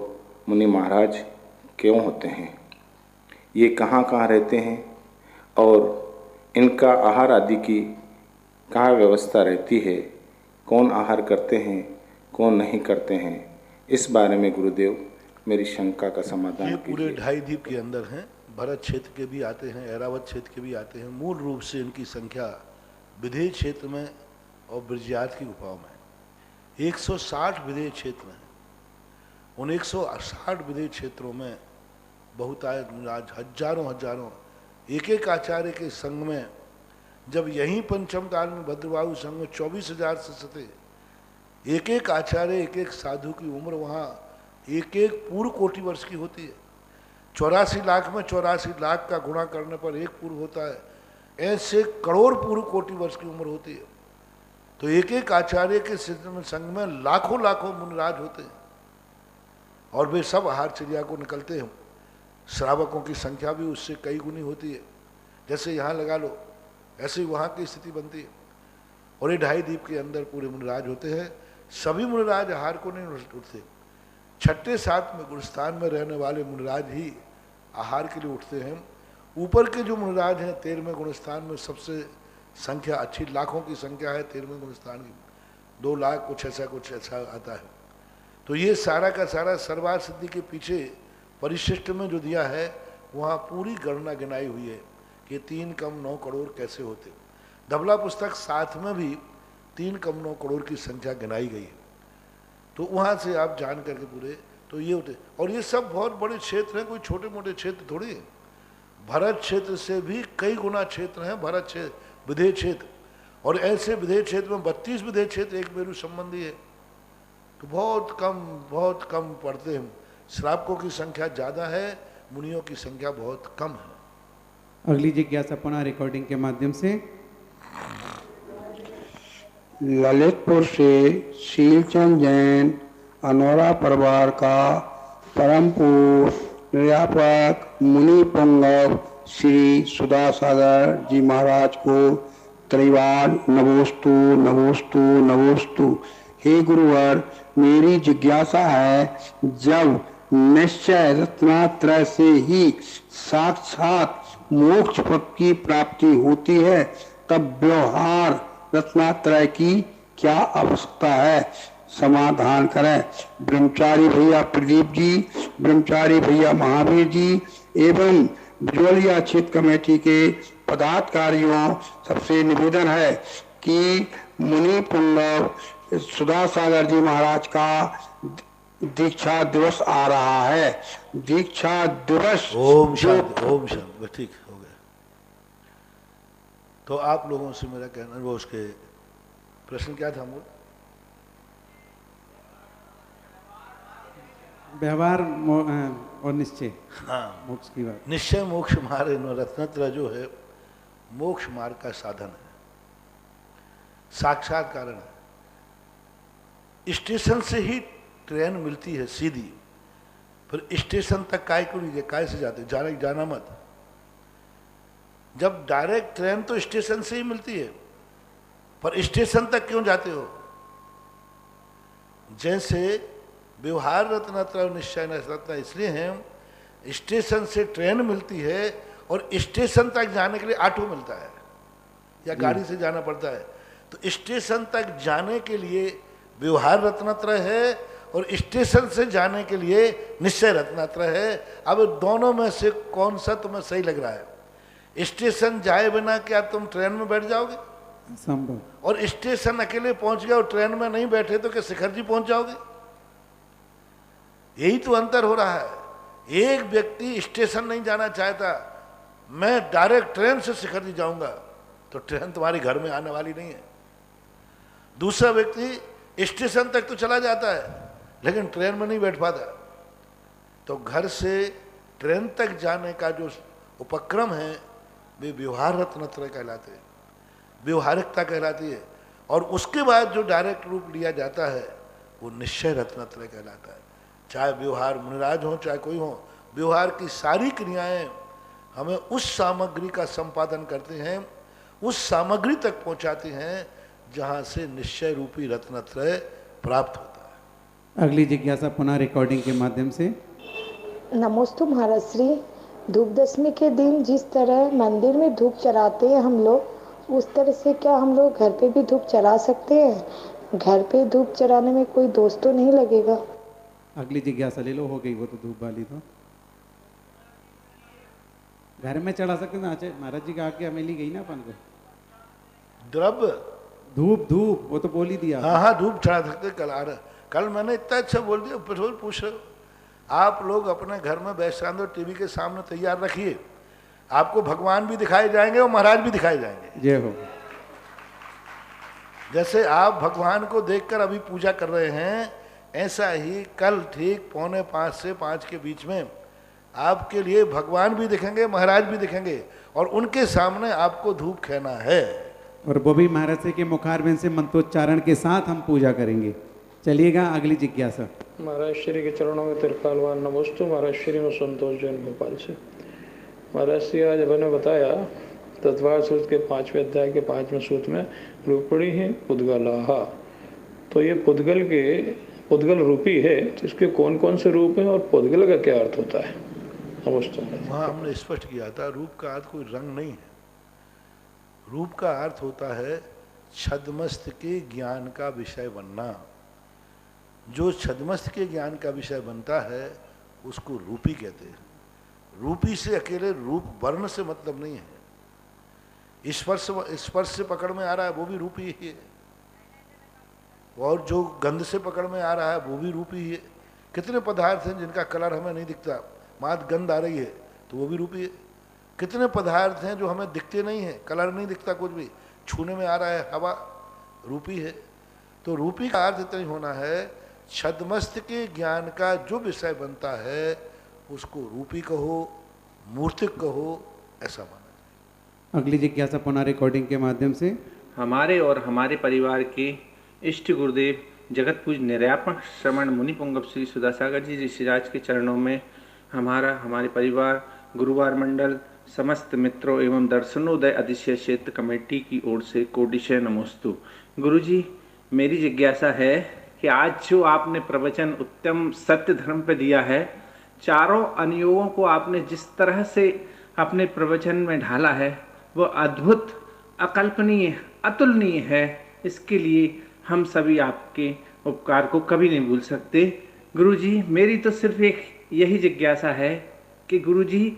मुनि महाराज क्यों होते हैं? ये कहाँ कहाँ रहते हैं और इनका आहार आदि की कहाँ व्यवस्था रहती है? कौन आहार करते हैं, कौन नहीं करते हैं? इस बारे में गुरुदेव मेरी शंका का समाधान ये पूरे कीजिए। 2.5 द्वीप के अंदर हैं। भरत क्षेत्र के भी आते हैं, ऐरावत क्षेत्र के भी आते हैं। मूल रूप से इनकी संख्या विदेह क्षेत्र में और ब्रजयात की गुफाओं में 160 विदेह क्षेत्र हैं। उन 160 विदेह क्षेत्रों में बहुतायत हजारों एक एक आचार्य के संग में, जब यहीं पंचम काल में भद्रबाहु संघ में 24,000 से सते एक एक आचार्य, एक एक साधु की उम्र वहाँ एक एक पूर्व कोटि वर्ष की होती है। 84 लाख में 84 लाख का गुणा करने पर एक पूर्व होता है। ऐसे करोड़ पूर्व कोटि वर्ष की उम्र होती है। तो एक एक आचार्य के संग में लाखों लाखों मुनिराज होते हैं और वे सब आहारचर्या को निकलते हैं। श्रावकों की संख्या भी उससे कई गुनी होती है। जैसे यहाँ लगा लो, ऐसे ही वहाँ की स्थिति बनती है। और ये 2.5 द्वीप के अंदर पूरे मुनिराज होते हैं। सभी मुनिराज आहार को नहीं उठते। 6ठे 7 में गुरुस्थान में रहने वाले मुनिराज ही आहार के लिए उठते हैं। ऊपर के जो मुनिराज हैं 13वें गुणस्थान में सबसे संख्या अच्छी, लाखों की संख्या है 13वें गुणस्थान की, 2 लाख कुछ ऐसा आता है। तो ये सारा का सारा सर्वार सिद्धि के पीछे परिशिष्ट में जो दिया है वहाँ पूरी गणना गिनाई हुई है कि 3 कम 9 करोड़ कैसे होते। धबला पुस्तक 7 में भी 3 कम 9 करोड़ की संख्या गिनाई गई है। तो वहाँ से आप जान करके पूरे तो ये होते। और ये सब बहुत बड़े क्षेत्र हैं, कोई छोटे मोटे क्षेत्र थोड़ी है। भरत क्षेत्र से भी कई गुना क्षेत्र हैं, भरत क्षेत्र, विधेय क्षेत्र। और ऐसे विधेय क्षेत्र में 32 विधेय क्षेत्र एक मेरु संबंधी है। तो बहुत कम पढ़ते हैं। श्रावकों की संख्या ज़्यादा है, मुनियों की संख्या बहुत कम है। अगली जिज्ञासा पुनः रिकॉर्डिंग के माध्यम से। ललितपुर से शीलचंद जैन अनोरा परिवार का परम पूज्य निर्यापक मुनि पुंगव श्री सुधा सागर जी महाराज को त्रिवार नमोस्तु नमोस्तु नमोस्तु। हे गुरुवर, मेरी जिज्ञासा है, जब निश्चय रत्नात्रय से ही साक्षात मोक्ष पद की प्राप्ति होती है, तब व्यवहार रत्नात्रय की क्या आवश्यकता है? समाधान करें। ब्रह्मचारी भैया प्रदीप जी, ब्रह्मचारी भैया महावीर जी एवं बिजोलिया क्षेत्र कमेटी के पदाधिकारियों सबसे निवेदन है कि मुनि पुंगव सुधा सागर जी महाराज का दीक्षा दिवस आ रहा है। दीक्षा दिवस ओम शांति, ओम शांति। ठीक हो गया। तो आप लोगों से मेरा कहना, वो उसके प्रश्न क्या था? वो व्यवहार और निश्चय, हाँ, मोक्ष की बात। निश्चय मोक्ष मार्ग, रत्नत्रय जो है मोक्ष मार्ग का साधन है, साक्षात कारण है। स्टेशन से ही ट्रेन मिलती है सीधी, फिर स्टेशन तक काय को लीजिए, काय से जाते जाना मत। जब डायरेक्ट ट्रेन तो स्टेशन से ही मिलती है, पर स्टेशन तक क्यों जाते हो? जैसे व्यवहार रत्नत्रय निश्चय रत्न इसलिए है, स्टेशन से ट्रेन मिलती है और स्टेशन तक जाने के लिए ऑटो मिलता है या गाड़ी से जाना पड़ता है। तो स्टेशन तक जाने के लिए व्यवहार रत्नत्रय है और स्टेशन से जाने के लिए निश्चय रत्नत्रय है। अब दोनों में से कौन सा तुम्हें सही लग रहा है? स्टेशन जाए बिना क्या तुम ट्रेन में बैठ जाओगे? संभव। और स्टेशन अकेले पहुंच गए और ट्रेन में नहीं बैठे तो क्या शिखर जी पहुंच जाओगे? यही तो अंतर हो रहा है। एक व्यक्ति स्टेशन नहीं जाना चाहता, मैं डायरेक्ट ट्रेन से शिखर जी जाऊंगा, तो ट्रेन तुम्हारे घर में आने वाली नहीं है। दूसरा व्यक्ति स्टेशन तक तो चला जाता है लेकिन ट्रेन में नहीं बैठ पाता। तो घर से ट्रेन तक जाने का जो उपक्रम है वे व्यवहार रत्नत्रय कहलाते हैं, व्यवहारिकता कहलाती है। और उसके बाद जो डायरेक्ट रूप लिया जाता है वो निश्चय रत्नत्रय कहलाता है। चाहे व्यवहार मुनिराज हो चाहे कोई हो, व्यवहार की सारी क्रियाएं हमें उस सामग्री का संपादन करते हैं, उस सामग्री तक पहुंचाते हैं जहां से निश्चय रूपी रत्नत्रय प्राप्त होता है। अगली जिज्ञासा पुनः रिकॉर्डिंग के माध्यम से। नमोस्तु महाराज श्री। धूप दशमी के दिन जिस तरह मंदिर में धूप चढ़ाते हैं हम लोग, उस तरह से क्या हम लोग घर पे भी धूप चढ़ा सकते हैं? घर पे धूप चढ़ाने में कोई दोष तो नहीं लगेगा? अगली जिज्ञासा ले लो, हो गई वो तो धूप वाली। तो घर में चढ़ा सकते ना, महाराज जी का आज्ञा मिली गई ना अपन को। द्रव्य धूप धूप वो तो बोल ही दिया। हाँ हाँ, धूप चढ़ा सकते। कल मैंने इतना अच्छा बोल दिया, फिर पूछ रहे हो। आप लोग अपने घर में बैठ टीवी के सामने तैयार रखिए, आपको भगवान भी दिखाए जाएंगे और महाराज भी दिखाए जाएंगे। जय हो। जैसे आप भगवान को देखकर अभी पूजा कर रहे हैं, ऐसा ही कल ठीक 4:45 से 5 के बीच में आपके लिए भगवान भी दिखेंगे, महाराज भी दिखेंगे और उनके सामने आपको धूप खेना है। और वो भी महाराज श्री के मुखारबिंद से मंत्रोच्चारण के साथ हम पूजा करेंगे। चलिएगा अगली जिज्ञासा। महाराज श्री के चरणों में तिरकालवान नमोस्तु। महाराज श्री में संतोष जैन भोपाल से। महाराज श्री आज मैंने बताया तत्वार सूत्र के 5वें अध्याय के 5वें सूत्र में रूपणी है पुद्गलाहा। तो ये पुद्गल रूपी है, तो इसके कौन कौन से रूप हैं और पुद्गल का क्या अर्थ होता है? नमस्ते। वहाँ हमने स्पष्ट किया था रूप का अर्थ कोई रंग नहीं है। रूप का अर्थ होता है छद्मस्त के ज्ञान का विषय बनना। जो छद्मस्त के ज्ञान का विषय बनता है उसको रूपी कहते हैं। रूपी से अकेले रूप वर्ण से मतलब नहीं है। स्पर्श से पकड़ में आ रहा है वो भी रूपी ही है, और जो गंध से पकड़ में आ रहा है वो भी रूपी ही है। कितने पदार्थ हैं जिनका कलर हमें नहीं दिखता, मात्र गंध आ रही है तो वो भी रूपी है। कितने पदार्थ हैं जो हमें दिखते नहीं हैं, कलर नहीं दिखता, कुछ भी छूने में आ रहा है, हवा, रूपी है। तो रूपी का अर्थ इतना ही होना है छद्मस्त के ज्ञान का जो विषय बनता है उसको रूपी कहो, मूर्तिक कहो, ऐसा माना जाए। अगली जिज्ञासा पुनः रिकॉर्डिंग के माध्यम से। हमारे और हमारे परिवार के इष्ट गुरुदेव जगत पूज निर्यापक श्रमण मुनि पुंगव श्री सुधासागर जी ऋषिराज के चरणों में हमारे परिवार गुरुवार मंडल समस्त मित्रों एवं दर्शनोदय अतिशय क्षेत्र कमेटी की ओर से कोटिशय नमोस्तु। गुरुजी, मेरी जिज्ञासा है कि आज जो आपने प्रवचन उत्तम सत्य धर्म पे दिया है, चारों अनुयोगों को आपने जिस तरह से अपने प्रवचन में ढाला है वो अद्भुत, अकल्पनीय, अतुलनीय है। इसके लिए हम सभी आपके उपकार को कभी नहीं भूल सकते। गुरुजी, मेरी तो सिर्फ एक यही जिज्ञासा है कि गुरुजी,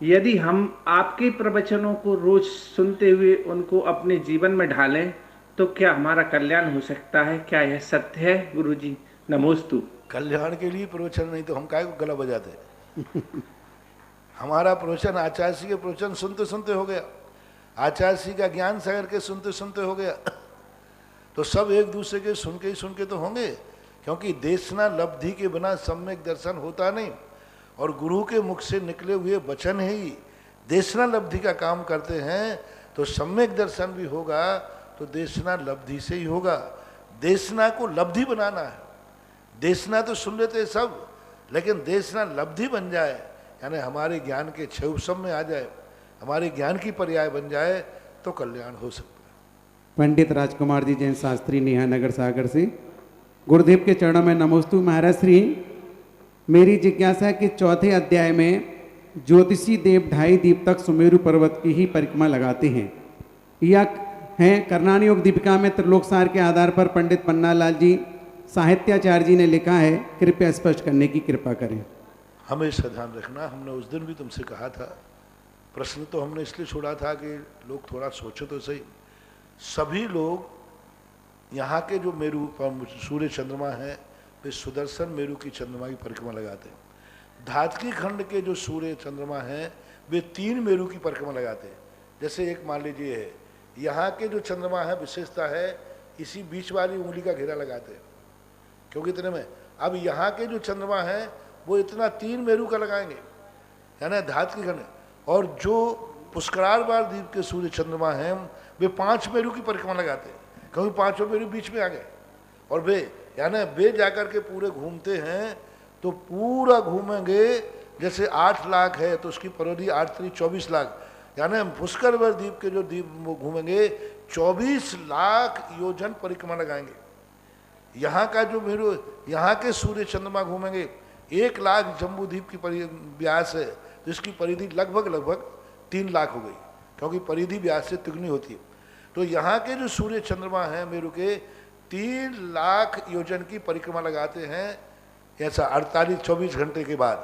यदि हम आपके प्रवचनों को रोज सुनते हुए उनको अपने जीवन में ढालें तो क्या हमारा कल्याण हो सकता है? क्या यह सत्य है गुरुजी? नमोस्तु। कल्याण के लिए प्रवचन नहीं तो हम काहे को गला बजाते। हमारा प्रवचन आचार्य जी के प्रवचन सुनते सुनते हो गया, आचार्य जी का ज्ञान सागर के सुनते सुनते हो गया। तो सब एक दूसरे के सुन के तो होंगे, क्योंकि देशना लब्धि के बिना सम्यक दर्शन होता नहीं, और गुरु के मुख से निकले हुए वचन ही देशना लब्धि का काम करते हैं। तो सम्यक दर्शन भी होगा तो देशना लब्धि से ही होगा। देशना को लब्धि बनाना है। देशना तो सुन लेते सब, लेकिन देशना लब्धि बन जाए, यानी हमारे ज्ञान के छह उपसम में आ जाए, हमारे ज्ञान की पर्याय बन जाए तो कल्याण हो सकता है। पंडित राजकुमार जी जैन शास्त्री नेहानगर सागर से। गुरुदेव के चरणों में नमोस्तु। महाराज श्री, मेरी जिज्ञासा है कि चौथे अध्याय में ज्योतिषी देव 2.5 दीप तक सुमेरु पर्वत की ही परिक्रमा लगाते हैं। यह है कर्णान योग दीपिका में त्रिलोक सार के आधार पर पंडित पन्नालाल जी साहित्याचार्य जी ने लिखा है, कृपया स्पष्ट करने की कृपा करें। हमेशा ध्यान रखना, हमने उस दिन भी तुमसे कहा था, प्रश्न तो हमने इसलिए छोड़ा था कि लोग थोड़ा सोचो तो सही। सभी लोग यहाँ के जो मेरु सूर्य चंद्रमा हैं वे सुदर्शन मेरु की चंद्रमा की परिक्रमा लगाते हैं। धातकी खंड के जो सूर्य चंद्रमा हैं वे 3 मेरु की परिक्रमा लगाते हैं। जैसे एक मान लीजिए है, यहाँ के जो चंद्रमा है विशेषता है इसी बीच वाली उंगली का घेरा लगाते हैं, क्योंकि इतने में अब यहाँ के जो चंद्रमा है वो इतना 3 मेरु का लगाएंगे, यानी धातकी खंड। और जो पुष्करार बार द्वीप के सूर्य चंद्रमा हैं वे 5 मेरु की परिक्रमा लगाते हैं, क्योंकि 5 मेरु बीच में आ गए। और वे यानी वे जाकर के पूरे घूमते हैं, तो पूरा घूमेंगे। जैसे 8 लाख है तो उसकी परिधि 8 3 24 लाख, यानी पुष्करवर द्वीप के जो द्वीप वो घूमेंगे 24 लाख योजन परिक्रमा लगाएंगे। यहाँ का जो मेरु, यहाँ के सूर्य चंद्रमा घूमेंगे 1 लाख जम्बू द्वीप की व्यास है, तो इसकी परिधि लगभग 3 लाख हो गई, क्योंकि परिधि व्यास से तिगुनी होती है। तो यहाँ के जो सूर्य चंद्रमा हैं मेरु के 3 लाख योजन की परिक्रमा लगाते हैं, ऐसा 24 घंटे के बाद,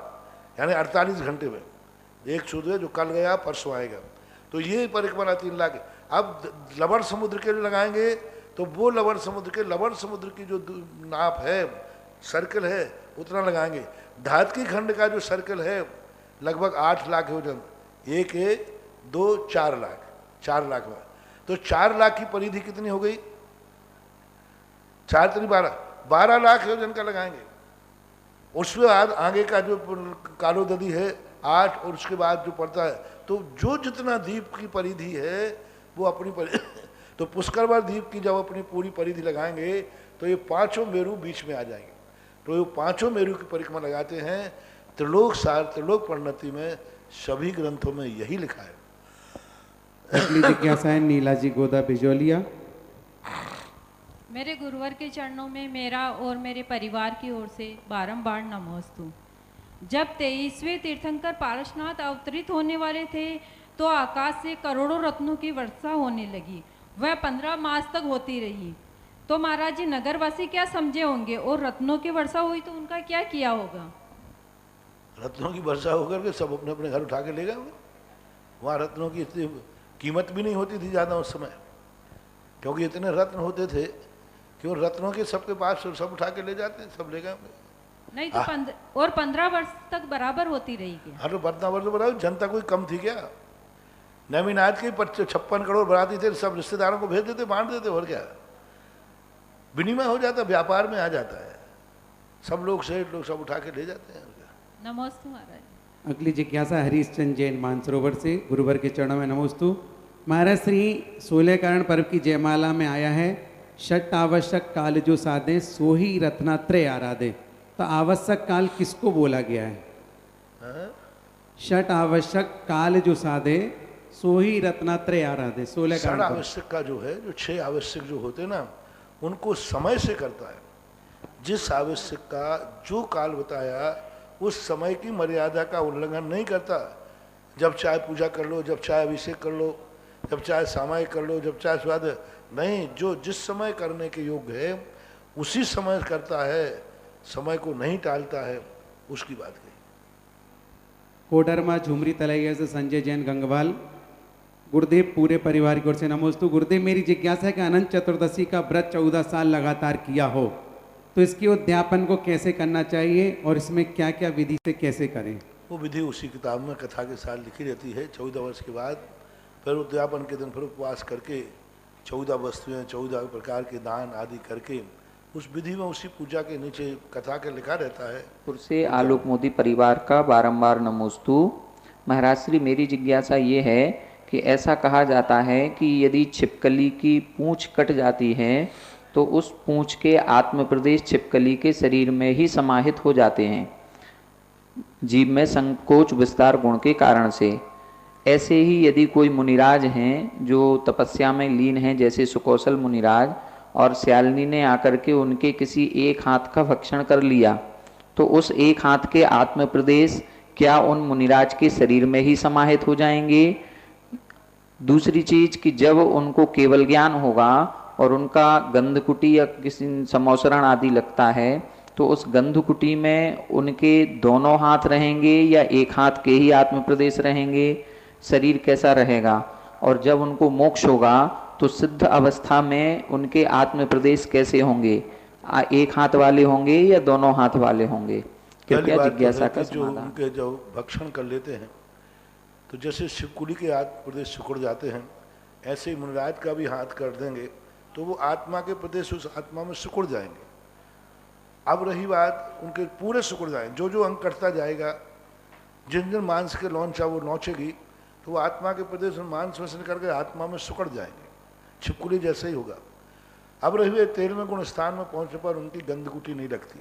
यानी 48 घंटे में एक सूर्य जो कल गया परसों आएगा। तो ये परिक्रमा 3 लाख। अब लवण समुद्र के लिए लगाएंगे तो वो लवण समुद्र की जो नाप है, सर्कल है, उतना लगाएंगे। धातकी खंड का जो सर्कल है लगभग 8 लाख योजन, 1 2 4 लाख, 4 लाख में। तो 4 लाख की परिधि कितनी हो गई? 4 3 12 लाख योजन का लगाएंगे। उसके बाद आगे का जो कालोदधी है 8, और उसके बाद जो पड़ता है, तो जो जितना द्वीप की परिधि है वो अपनी तो पुष्कर द्वीप की जब अपनी पूरी परिधि लगाएंगे तो ये पांचों मेरु बीच में आ जाएंगे। तो ये पांचों मेरु की परिक्रमा लगाते हैं। त्रिलोक सार त्रिलोक परिणति में सभी ग्रंथों में यही लिखा है। अगली जिज्ञासा है नीला जी गोदा बिजोलिया। मेरे गुरुवर के चरणों में मेरा और मेरे परिवार की ओर से बारंबार नमोस्तु। जब 23वें तीर्थंकर पारसनाथ अवतरित होने वाले थे तो आकाश से करोड़ों रत्नों की वर्षा होने लगी। वह 15 मास तक होती रही। तो महाराज जी नगरवासी क्या समझे होंगे, और रत्नों की वर्षा हुई तो उनका क्या किया होगा? रत्नों की वर्षा होकर के सब अपने अपने घर उठा के ले गए। वहाँ रत्नों की इतनी कीमत भी नहीं होती थी ज़्यादा उस समय, क्योंकि इतने रत्न होते थे कि वो रत्नों के सबके पास सब उठा के ले जाते हैं, सब ले गए। नहीं तो और 15 वर्ष तक बराबर होती रही क्या? हाँ, तो 15 वर्ष बराबर। जनता कोई कम थी क्या? नवीनाथ के 56 करोड़ बराती थे, सब रिश्तेदारों को भेज देते, बांट देते, और क्या विनिमय हो जाता, व्यापार में आ जाता है। सब लोग सेठ लोग सब उठा के ले जाते हैं। नमोस्तु महाराज। अगली जिज्ञासा हरीश चंद जैन मानसरोवर से। गुरुवर के चरणों में नमोस्तु। महाराज श्री 16 कारण पर्व की जयमाला में आया है षट आवश्यक काल जो साधे सो ही रत्नात्रय आराधे। तो आवश्यक काल किसको बोला गया है? षट आवश्यक काल जो साधे सो ही रत्नात्रय आराधे। 16 कारण आवश्यक का जो है, जो 6 आवश्यक जो होते हैं ना, उनको समय से करता है। जिस आवश्यक का जो काल बताया उस समय की मर्यादा का उल्लंघन नहीं करता। जब चाहे पूजा कर लो, जब चाहे अभिषेक कर लो, जब चाहे सामायिक कर लो, जब चाहे स्वाद नहीं, जो जिस समय करने के योग्य है उसी समय करता है, समय को नहीं टालता है, उसकी बात कही। कोडरमा झुमरी तलैया से संजय जैन गंगवाल। गुरुदेव पूरे परिवार की ओर से नमोस्तु। गुरुदेव मेरी जिज्ञासा है कि अनंत चतुर्दशी का व्रत 14 साल लगातार किया हो तो इसके उद्यापन को कैसे करना चाहिए और इसमें क्या क्या विधि से कैसे करें? वो विधि उसी किताब में कथा के साथ लिखी रहती है। 14 वर्ष के बाद फिर उद्यापन के दिन फिर उपवास करके 14 वस्तुएं 14 प्रकार के दान आदि करके उस विधि में उसी पूजा के नीचे कथा के लिखा रहता है। से आलोक मोदी परिवार का बारंबार नमोस्तु। महाराज श्री मेरी जिज्ञासा ये है कि ऐसा कहा जाता है कि यदि छिपकली की पूंछ कट जाती है तो उस पूंछ के आत्म प्रदेश छिपकली के शरीर में ही समाहित हो जाते हैं, जीव में संकोच विस्तार गुण के कारण से। ऐसे ही यदि कोई मुनिराज हैं जो तपस्या में लीन हैं, जैसे सुकौशल मुनिराज, और श्यालिनी ने आकर के उनके किसी एक हाथ का भक्षण कर लिया तो उस एक हाथ के आत्म प्रदेश क्या उन मुनिराज के शरीर में ही समाहित हो जाएंगे? दूसरी चीज कि जब उनको केवल ज्ञान होगा और उनका गंधकुटी या किसी समौसरण आदि लगता है तो उस गंधकुटी में उनके दोनों हाथ रहेंगे या एक हाथ के ही आत्म प्रदेश रहेंगे? शरीर कैसा रहेगा? और जब उनको मोक्ष होगा तो सिद्ध अवस्था में उनके आत्म प्रदेश कैसे होंगे? एक हाथ वाले होंगे या दोनों हाथ वाले होंगे? कृपया जिज्ञासा का समाधान। उनके जो भक्षण कर लेते हैं तो जैसे शिवकुली के आत्म प्रदेश सिकुड़ जाते हैं, ऐसे ही मुनिराज का भी हाथ कर देंगे तो वो आत्मा के प्रदेश उस आत्मा में सिकुड़ जाएंगे। अब रही बात उनके पूरे सिकुड़ जाएंगे, जो जो अंग कटता जाएगा, जिन जिन मांस के लौंचा वो नोचेगी तो वो आत्मा के प्रदेश मांस में से निकल के आत्मा में सिकुड़ जाएंगे, छिपकुली जैसे ही होगा। अब रही हुए 13वें गुण स्थान में पहुंचने पर उनकी गंधकुटी नहीं लगती।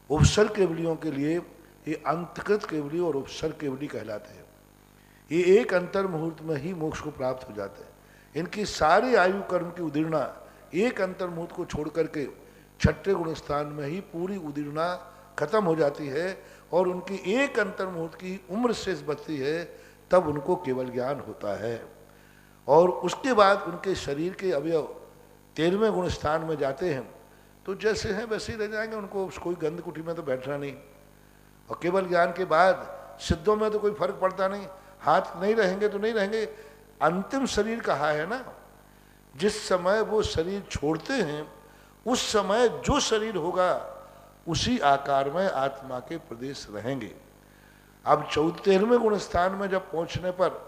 उपसर्ग केवलियों के लिए ये अंतकृत केवली और उपसर्ग केवली कहलाते हैं। ये एक अंतर मुहूर्त में ही मोक्ष को प्राप्त हो जाते हैं। इनकी सारी आयु कर्म की उदीर्णा एक अंतर मुहूर्त को छोड़ करके 6ठे गुण स्थान में ही पूरी उदीर्णा खत्म हो जाती है और उनकी एक अंतर मुहूर्त की उम्र शेष बचती है, तब उनको केवल ज्ञान होता है। और उसके बाद उनके शरीर के अवयव 13वें गुण स्थान में जाते हैं तो जैसे हैं वैसे ही रह जाएंगे। उनको कोई गंधकुटी में तो बैठना नहीं। और केवल ज्ञान के बाद सिद्धों में तो कोई फर्क पड़ता नहीं, हाथ नहीं रहेंगे तो नहीं रहेंगे। अंतिम शरीर कहा है ना, जिस समय वो शरीर छोड़ते हैं उस समय जो शरीर होगा उसी आकार में आत्मा के प्रदेश रहेंगे। अब 13वें गुण स्थान में जब पहुंचने पर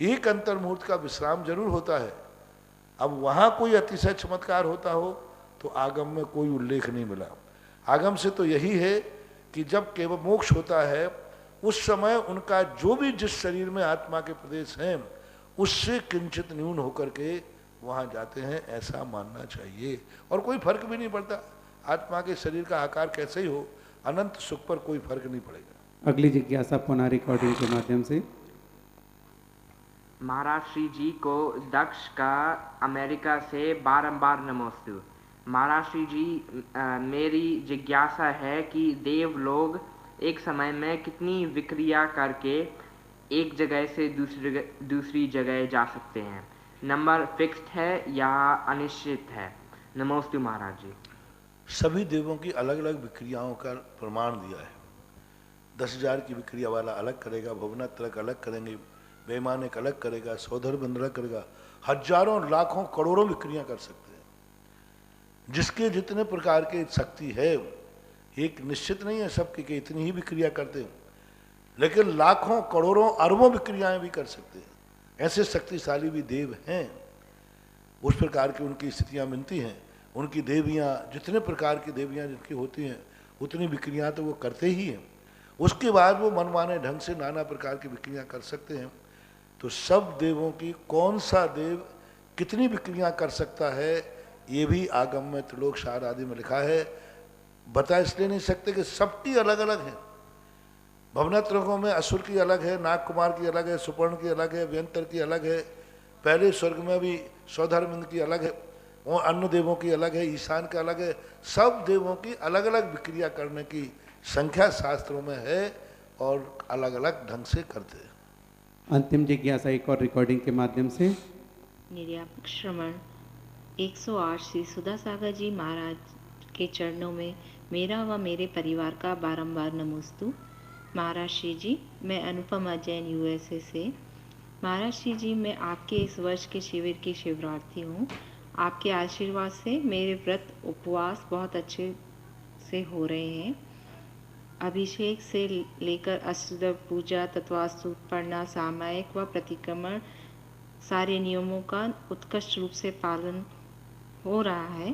एक अंतर मुहूर्त का विश्राम जरूर होता है। अब वहां कोई अतिशय चमत्कार होता हो तो आगम में कोई उल्लेख नहीं मिला। आगम से तो यही है कि जब केवल मोक्ष होता है उस समय उनका जो भी जिस शरीर में आत्मा के प्रदेश हैं उससे किंचित न्यून होकर के वहाँ जाते हैं, ऐसा मानना चाहिए। और कोई फर्क भी नहीं पड़ता, आत्मा के शरीर का आकार कैसे ही हो, अनंत सुख पर कोई फर्क नहीं पड़ेगा। अगली जिज्ञासा पुनः रिकॉर्डिंग के माध्यम से। महाराज श्री जी को दक्ष का अमेरिका से बारंबार नमोस्तु। महाराज श्री जी, मेरी जिज्ञासा है कि देव लोग एक समय में कितनी विक्रिया करके एक जगह से दूसरी जगह जा सकते हैं? नंबर फिक्स्ड है या अनिश्चित है? नमोस्तु महाराज जी। सभी देवों की अलग अलग विक्रियाओं का प्रमाण दिया है। 10,000 की विक्रिया वाला अलग करेगा, भवनात्रक अलग करेंगे, बेमानिक अलग करेगा, सौधर्म अलग करेगा, हजारों लाखों करोड़ों विक्रियां कर सकते हैं। जिसके जितने प्रकार की शक्ति है, एक निश्चित नहीं है सबके कि इतनी ही विक्रिया करते हैं, लेकिन लाखों करोड़ों अरबों विक्रियाएं भी कर सकते हैं। ऐसे शक्तिशाली भी देव हैं, उस प्रकार की उनकी स्थितियां मिलती हैं। उनकी देवियां, जितने प्रकार की देवियां जिनकी होती हैं, उतनी विक्रियां तो वो करते ही हैं। उसके बाद वो मनमाने ढंग से नाना प्रकार की विक्रियां कर सकते हैं। तो सब देवों की कौन सा देव कितनी विक्रियां कर सकता है, ये भी आगम में त्रिलोक सार आदि में लिखा है। बता इसलिए नहीं सकते कि सबकी अलग अलग है। भवनात्रकों में असुर की अलग है, नाग कुमार की अलग है, सुपर्ण की अलग है, व्यंतर की अलग है, पहले स्वर्ग में भी सौधर्मिंद की अलग है, और अन्य देवों की अलग है, ईशान का अलग है। सब देवों की अलग अलग विक्रिया करने की संख्या शास्त्रों में है और अलग अलग ढंग से करते हैं। अंतिम जिज्ञासा एक और रिकॉर्डिंग के माध्यम से। निर्यापक श्रवण 108 श्री सुधा सागर जी महाराज के चरणों में मेरा व मेरे परिवार का बारंबार नमोस्तु। महाराज श्री जी, मैं अनुपमा जैन यूएसए से। महाराज श्री जी, मैं आपके इस वर्ष के शिविर की शिवरार्थी हूँ। आपके आशीर्वाद से मेरे व्रत उपवास बहुत अच्छे से हो रहे हैं। अभिषेक से लेकर अष्टदव पूजा, तत्वास्तु पढ़ना, सामायिक व प्रतिक्रमण सारे नियमों का उत्कृष्ट रूप से पालन हो रहा है।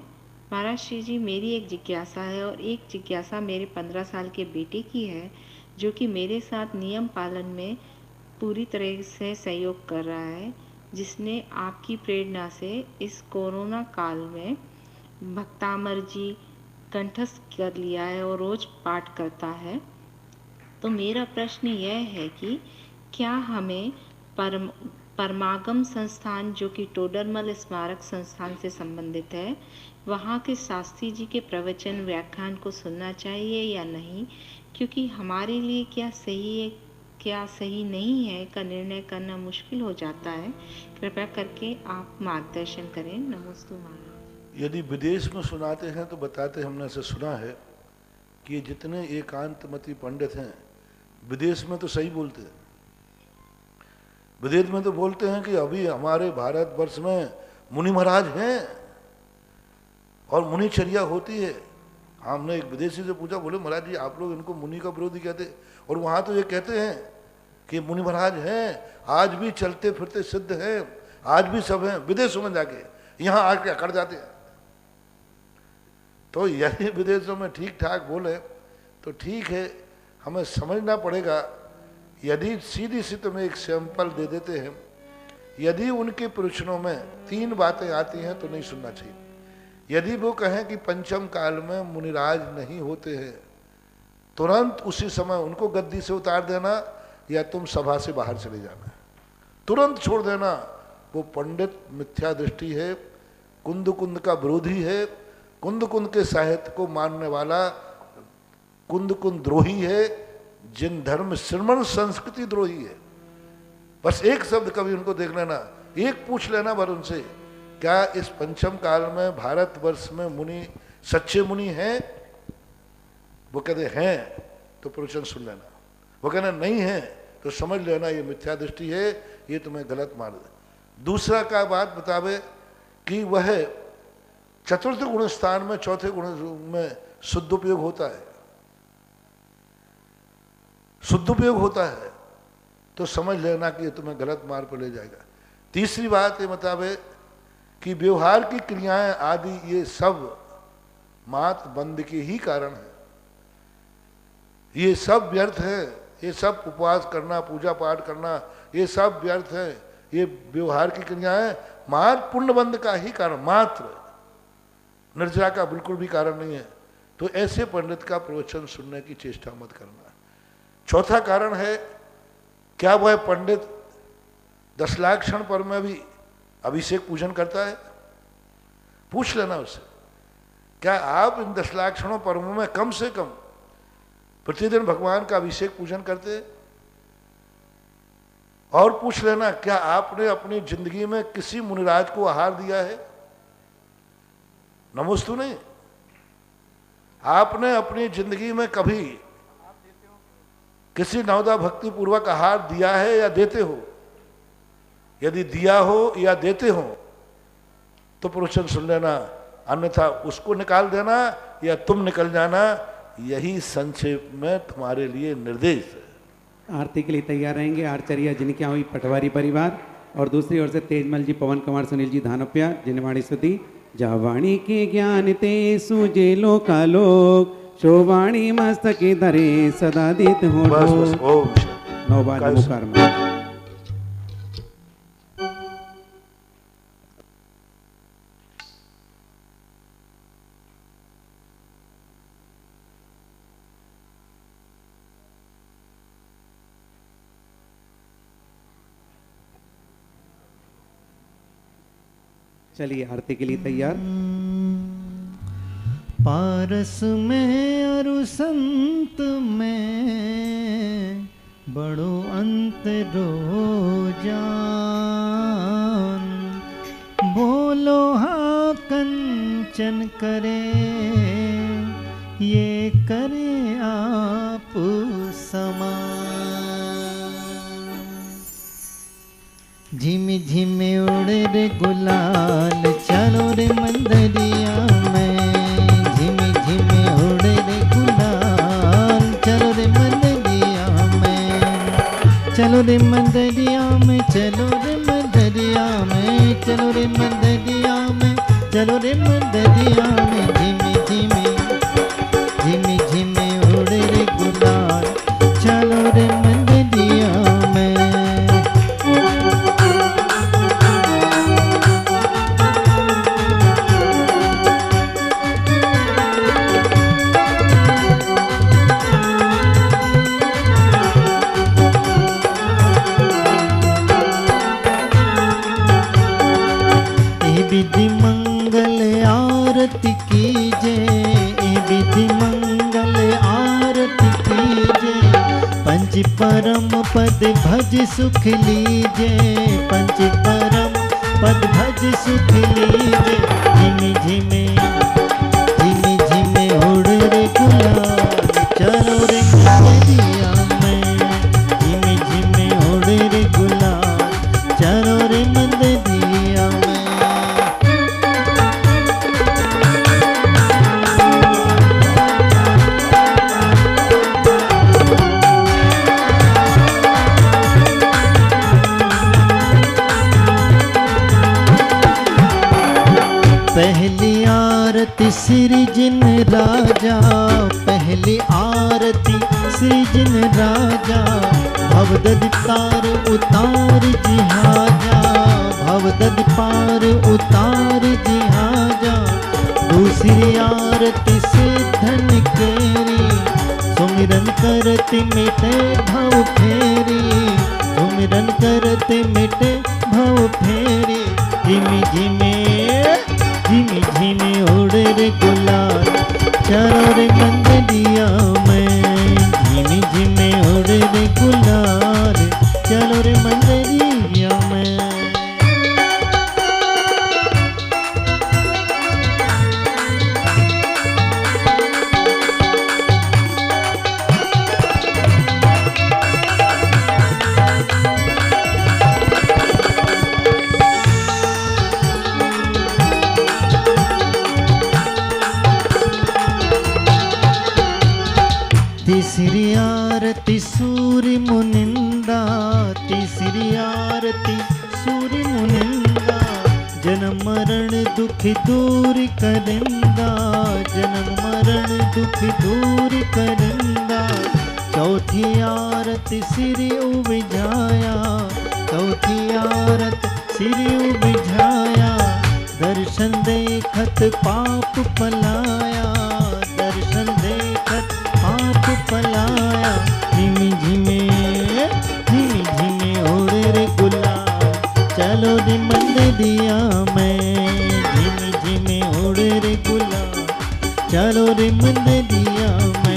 महाराज श्री जी, मेरी एक जिज्ञासा है और एक जिज्ञासा मेरे 15 साल के बेटे की है, जो कि मेरे साथ नियम पालन में पूरी तरह से सहयोग कर रहा है, जिसने आपकी प्रेरणा से इस कोरोना काल में भक्तामर जी कंठस्थ कर लिया है और रोज पाठ करता है। तो मेरा प्रश्न यह है कि क्या हमें परमागम संस्थान, जो कि टोडरमल स्मारक संस्थान से संबंधित है, वहाँ के शास्त्री जी के प्रवचन व्याख्यान को सुनना चाहिए या नहीं? क्योंकि हमारे लिए क्या सही है क्या सही नहीं है का निर्णय करना मुश्किल हो जाता है। कृपया करके आप मार्गदर्शन करें। नमोस्तु महाराज। यदि विदेश में सुनाते हैं तो बताते, हमने से सुना है कि जितने एकांतमती पंडित हैं विदेश में तो सही बोलते हैं। विदेश में तो बोलते हैं कि अभी हमारे भारतवर्ष में मुनि महाराज हैं और मुनिचर्या होती है। हमने एक विदेशी से पूछा, बोले महाराज जी आप लोग इनको मुनि का विरोधी कहते, और वहाँ तो ये कहते हैं कि मुनि महाराज हैं, आज भी चलते फिरते सिद्ध हैं, आज भी सब हैं। विदेशों में जाके यहाँ आके अकड़ जाते हैं। तो यदि विदेशों में ठीक ठाक बोले तो ठीक है, हमें समझना पड़ेगा। यदि सीधी सी तुम्हें एक सैंपल दे देते हैं, यदि उनके प्रवचनों में 3 बातें आती हैं तो नहीं सुनना चाहिए। यदि वो कहें कि पंचम काल में मुनिराज नहीं होते हैं, तुरंत उसी समय उनको गद्दी से उतार देना या तुम सभा से बाहर चले जाना, तुरंत छोड़ देना। वो पंडित मिथ्या दृष्टि है, कुंद कुंद का विरोधी है, कुंद कुंद के साहित्य को मानने वाला कुंद कुंद द्रोही है, जिन धर्म श्रमण संस्कृति द्रोही है। बस एक शब्द कभी उनको देख लेना, एक पूछ लेना बार उनसे, क्या इस पंचम काल में भारतवर्ष में मुनि सच्चे मुनि हैं? वो कहते हैं तो प्रवचन सुन लेना, वो कहना नहीं है तो समझ लेना ये मिथ्या दृष्टि है, ये तुम्हें गलत मान दे। दूसरा का बात बतावे कि वह चतुर्थ गुण स्थान में चौथे गुण में शुद्ध उपयोग होता है, शुद्ध उपयोग होता है, तो समझ लेना कि ये तुम्हें गलत मार्ग पर ले जाएगा। तीसरी बात ये बतावे कि व्यवहार की क्रियाएं आदि ये सब मात बंद के ही कारण है, ये सब व्यर्थ है। ये सब उपवास करना, पूजा पाठ करना, ये सब व्यर्थ है। ये व्यवहार की क्रियाएं मात्र पुण्यबंध का ही कारण, मात्र निर्जरा का बिल्कुल भी कारण नहीं है। तो ऐसे पंडित का प्रवचन सुनने की चेष्टा मत करना। चौथा कारण है, क्या वह पंडित 10 लाख क्षण पर में भी अभिषेक पूजन करता है? पूछ लेना उससे, क्या आप इन 10 लाख क्षणों पर्वों में कम से कम प्रतिदिन भगवान का अभिषेक पूजन करते हैं? और पूछ लेना, क्या आपने अपनी जिंदगी में किसी मुनिराज को आहार दिया है? नमोस्तु नहीं। आपने अपनी जिंदगी में कभी किसी नवदा भक्ति पूर्वक आहार दिया है या देते हो? यदि दिया हो या देते हो तो प्रवचन सुन लेना, अन्यथा उसको निकाल देना या तुम निकल जाना। यही संक्षेप में तुम्हारे लिए निर्देश है। आरती के लिए तैयार रहेंगे आचार्य जिनकी हुई पटवारी परिवार, और दूसरी ओर से तेजमल जी, पवन कुमार, सुनील जी धानोपिया, जिनवाणी स्तुति। जावाणी के ज्ञान ते सूजे लोकालोक, शोवाणी मस्तके धरे सदा दीत हो। नौ बार नमस्कार। चलिए आरती के लिए तैयार। पारस में अरु संत में बड़ो अंतरो जान, बोलो हाँ कंचन करे ये करे आप समान। झिमी झिमी उड़े रे गुलाल चलो रे मंदरिया में, झिमी झिमी उड़े रे गुलाल चलो रे मंदरिया में, चलो रे मंदरिया में, चलो रे मंदरिया में, चलो रे मंदरिया में, चलो रे मंदरिया में। झिमी झिमी झिमी झिमी उड़े रे गुलाल चलो रे मंदरिया में। विधि मंगल आरती कीजे, विधि मंगल आरती कीजे, पंच परम पद भज सुख लीजे, पंच परम पद भज सुख लीजे। झिमी झिमी झिमी झिमी उड़ रे गुलाल चलो रे मंदरिया में, झिमी झिमी उड़ रे गुलाल चलो रे मंदरिया में। पहली आरती श्री जिन राजा, पहली आरती श्री जिन राजा, भवदद पार उतार जिहाजा, भवदद पार उतार जिहाजा। दूसरी आरती से धन केरी, सुमिरन करते मिटे भव फेरी, सुमिरन करते मिटे भव फेरी। झिमी झिमी झिमी झिमी उड़ रे गुलाल चलो रे मंदरिया में, झिमी झिमी उड़ रे गुलाल चलो रे मंदरिया में। तीसरी आरती सूर्य मुनिंदा, तीसरी आरती सूर्य मुनिंदा, जन्म मरण दुख दूर करिंदा, जन्म मरण दुख दूर करिंदा। चौथी आरती श्री उविजाया, चौथी आरती सिर बिझाया, दर्शन देखत पाप पलाया, दर्शन देखत पाप पलाया। झिमी झिमे उड़े रे गुलाल, चलो रे मंदिरिया में। झिमी झिमे उड़े रे गुलाल, चलो रे मंदिरिया में।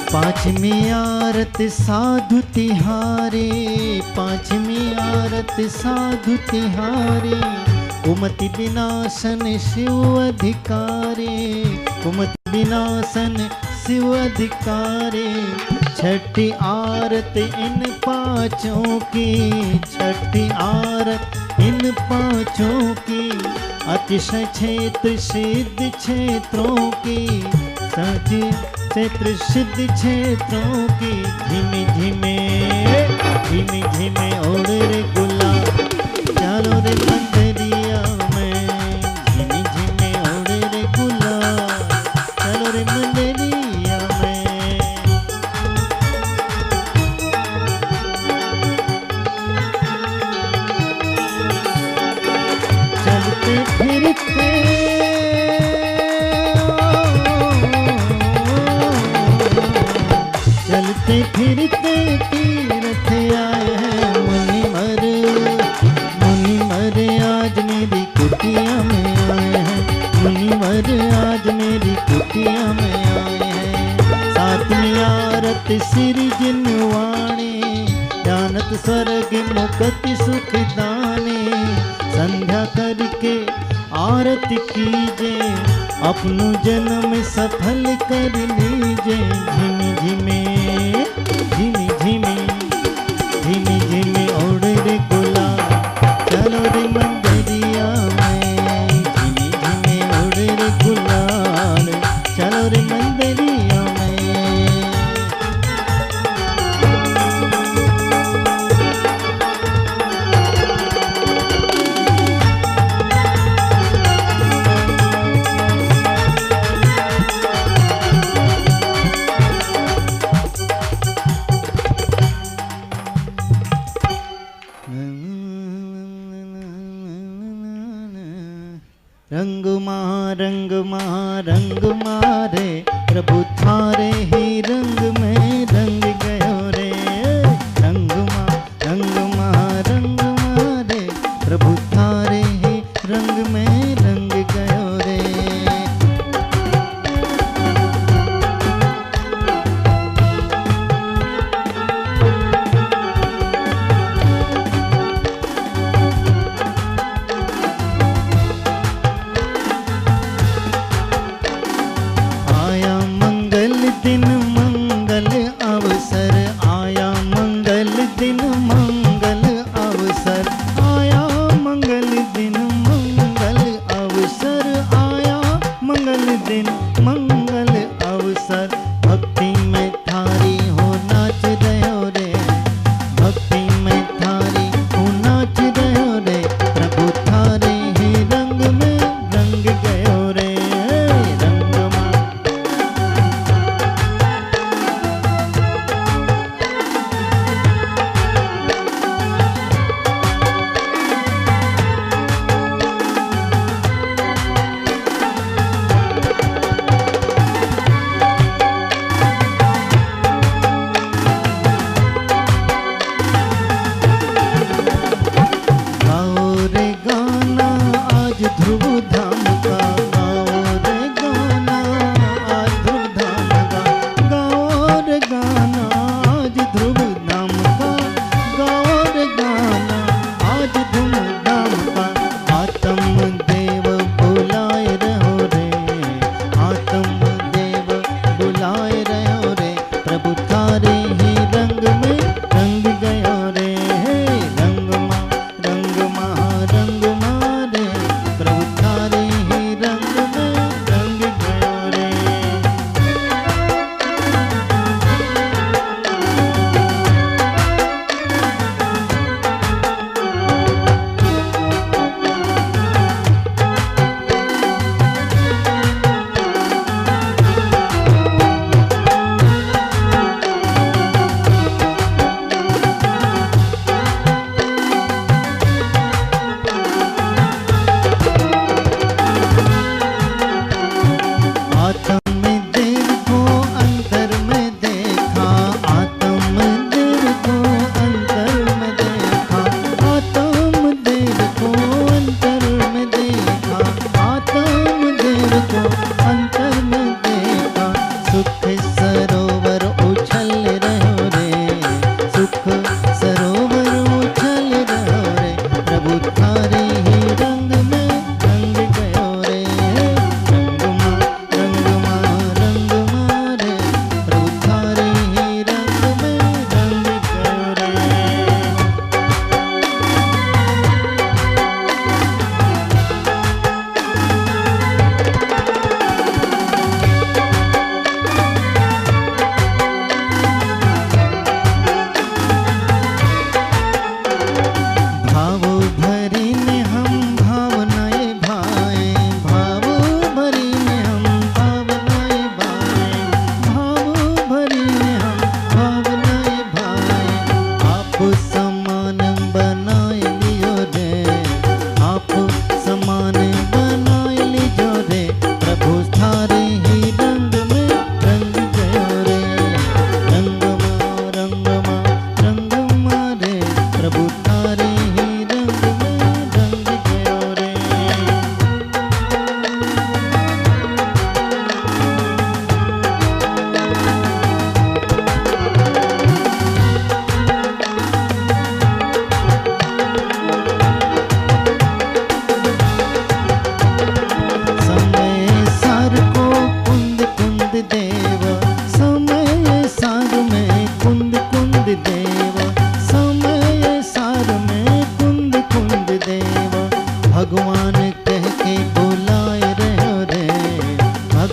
पाँचवीं आरत साधु तिहारे, पाँचवीं आरत साधु तिहारे। कुमति विनाशन शिव अधिकारे, कुमति विनाशन शिव अधिकारे। छठी आरत इन पाँचों की, छठी आरत इन पाँचों की। अतिशय क्षेत्र सिद्ध क्षेत्रों की, सच क्षेत्र सिद्ध क्षेत्रों की। झिमी झिमे उड़ रे गुलाल, चलो रे मंदिरिया में। झिमी झिमे उड़ रे गुलाल, चलो रे मंदिरिया में। चलते फिरते चलते फिरते तीर्थ आए हैं मुनिवर, मुनिवर आज मेरी कुटिया में आए हैं, मुनिवर आज मेरी कुटिया में आए हैं। सातवीं आरत सिर जिनवाणे, जानत स्वर्ग मुक्त सुख दाने। संध्या करके आरती कीजे, अपनो जन्म सफल कर लीजे। झिमी झिमी उड़ रे गुलाल, चलो रे मंदिरिया में। झिमी झिमी उड़ रे गुलाल, चलो रे मंदिरिया में। रंग मारे प्रभु थारे ही रंग में रंग गयो रे। रंग मारे प्रभु थारे ही रंग में रंग गयो रे।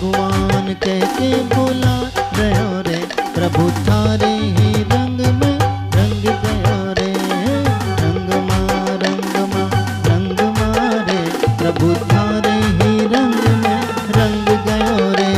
भगवान कह के बुला रहो रे, प्रभु थारे ही रंग में रंग गयो रे। रंग मारे प्रभु थारे ही रंग में रंग गयो रे।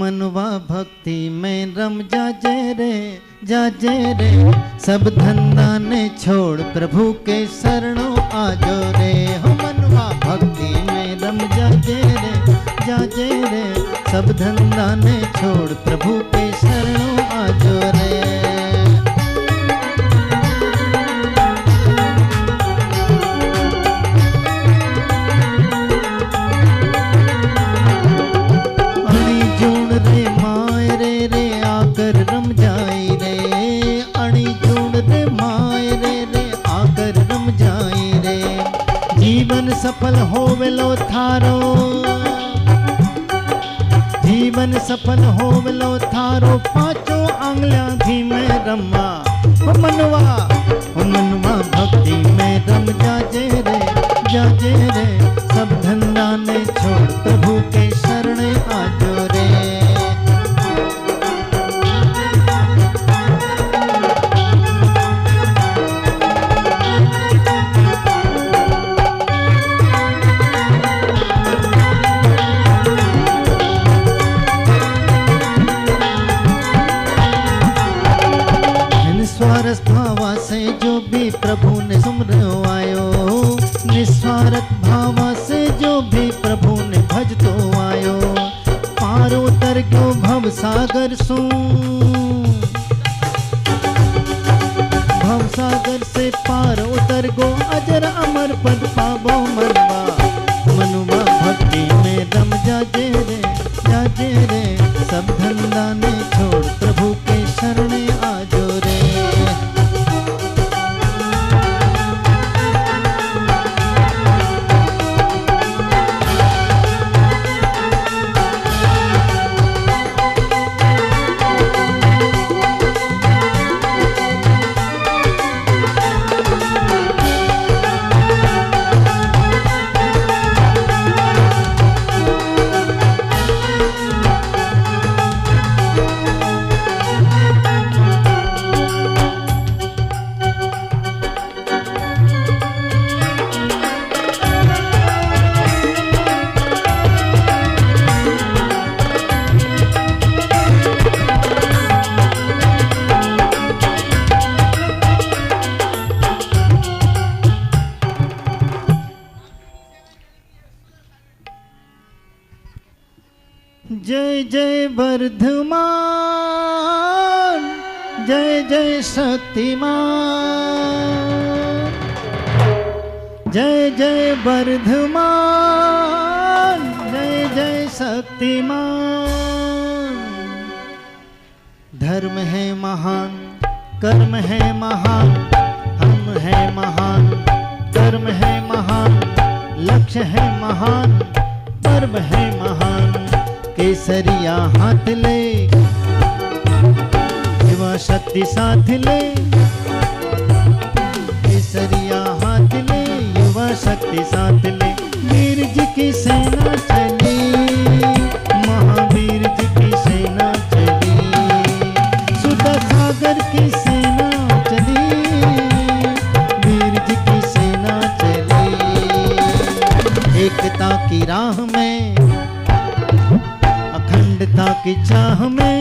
मनवा भक्ति में रम जाजे रे, सब धंधा ने छोड़ प्रभु के शरणों आजो रे। हो मनवा भक्ति में रम जाजे रे, सब धंधा ने छोड़ प्रभु के शरणों आजो रे। जीवन सफल होवेलो थारो, जीवन सफल होवेलो थारो, पांचों आंगलियां घी में रमा। ओ मनवा भक्ति में रम जाजे रे, सब धंधा ने छोड़ प्रभु के शरण आजो रे। निस्वार्थ भावा से जो भी प्रभु ने सुमरो आयो, निस्वार्थ भावा से जो भी प्रभु ने भजतो आयो, पार उतर गयो भव सागर सू, भव सागर से पार उतर गो अजर अमर पद पाबो मनवा भक्ति में रम जाजे रे, सब धंधा ने छोड़ प्रभु के शरण आजो रे। जय जय वर्धमान, जय जय शक्तिमान, जय जय वर्धमान, जय जय शक्तिमान। धर्म है महान, कर्म है महान, हम है महान, कर्म है महान, लक्ष्य है महान, पर्व है महान। केसरिया हाथ ले, युवा शक्ति साथ ले, केसरिया हाथ ले, युवा शक्ति साथ ले। वीर जी की सेना चली, महावीर जी की सेना चली, सुधा सागर की सेना चली, वीर जी की सेना चली। एकता की राह में, अखंडता की चाह में,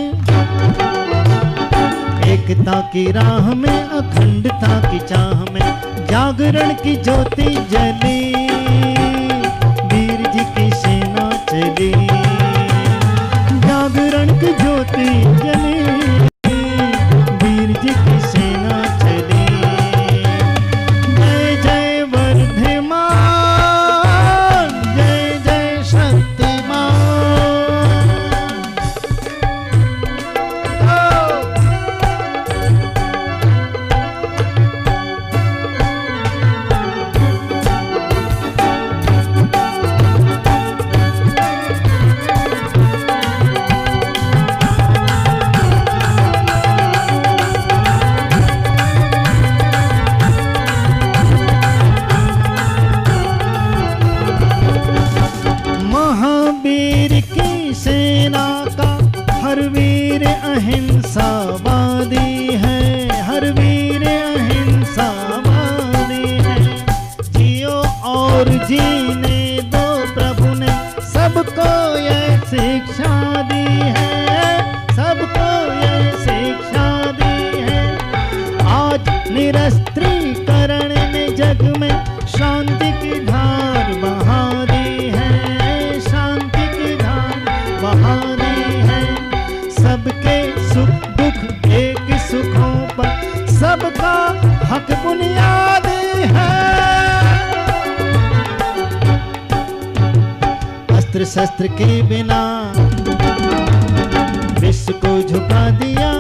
एकता की राह में, अखंडता की चाह में, जागरण की ज्योति जली, वीर जी की सेना चली, जागरण की ज्योति जली, वीर जी की सेना चली। जय जय वर्धमान, अस्त्र शस्त्र के बिना विश्व को झुका दिया,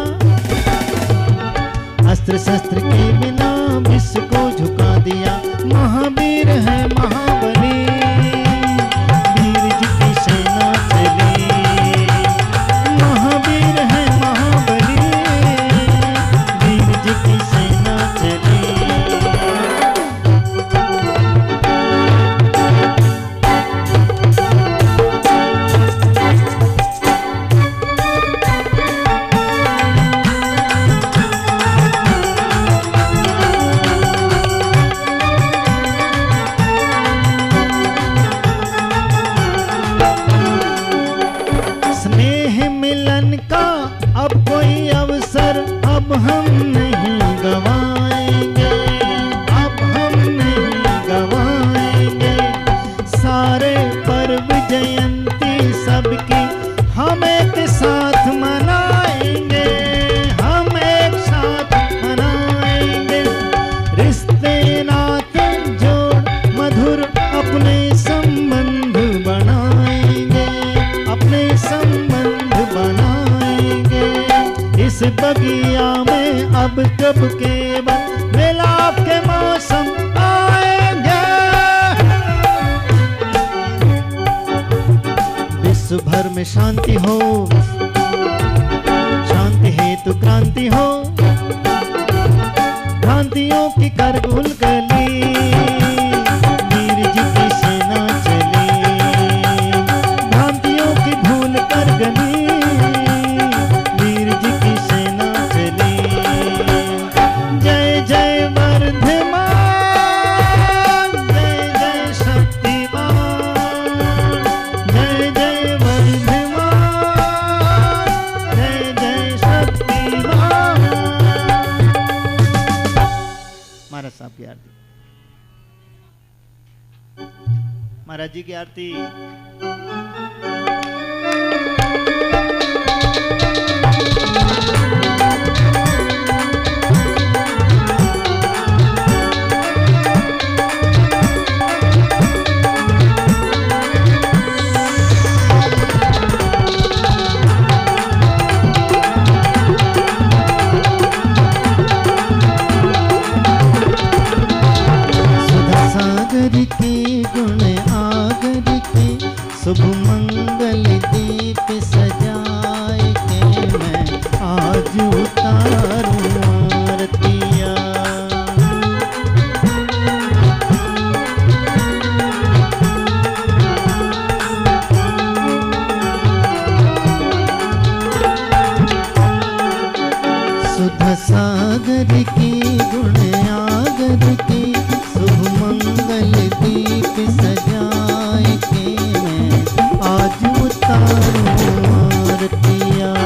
अस्त्र शस्त्र के बिना विश्व को झुका दिया। महावीर है महाबली, वीर जी की सेना चली। महावीर है महाबली, वीर जी की सेना चली। स्नेह मिलन का अब कोई अवसर अब हम नहीं गवाएंगे, अब हम नहीं गवाएंगे। सारे पर्व जयंती सबकी हम एक साथ मनाएंगे, हम एक साथ मनाएंगे। रिश्ते नाते जोड़ मधुर अपने संबंध बनाएंगे, अपने संबंध बनाएंगे। इस बगिया में अब कब केवल मिलाप के मौसम आएंगे। विश्व भर में शांति हो, शांति हेतु क्रांति हो, क्रांतियों की करगुल गली, वीर जी की सेना चली। भ्रांतियों की भूल कर गली, वीर जी की सेना चली। जय जय वर्धमान, जय जय शक्तिमान, जय जय वर्धमान, जय जय शक्तिमान। महाराज साहब की आरती, महाराज जी की आरती। सुधा सागर के गुण आगर के शुभ मंगल दीप सजाए के मैं आज उतारूं आरतियाँ। सुधा सागर के गुण आगर के शुभ मंगल दीप सजाए के मैं आज उतारूं आरतियाँ।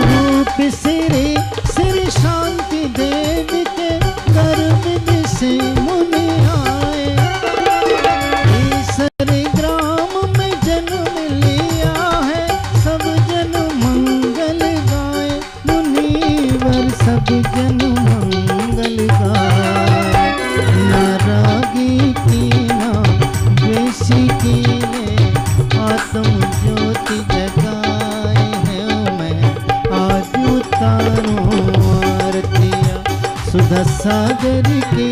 रूप श्री श्री शांति देव के गर्भ से मुनि आए, ईसर ग्राम में जन्म लिया है, सब जन मंगल गाए। मुनिवर सब जन मंगल गाए। ना रागी की ना द्वेषी की ने आत्म ज्योति जगाए है। मैं आज उतारूं आरतियाँ। सुधा सागर के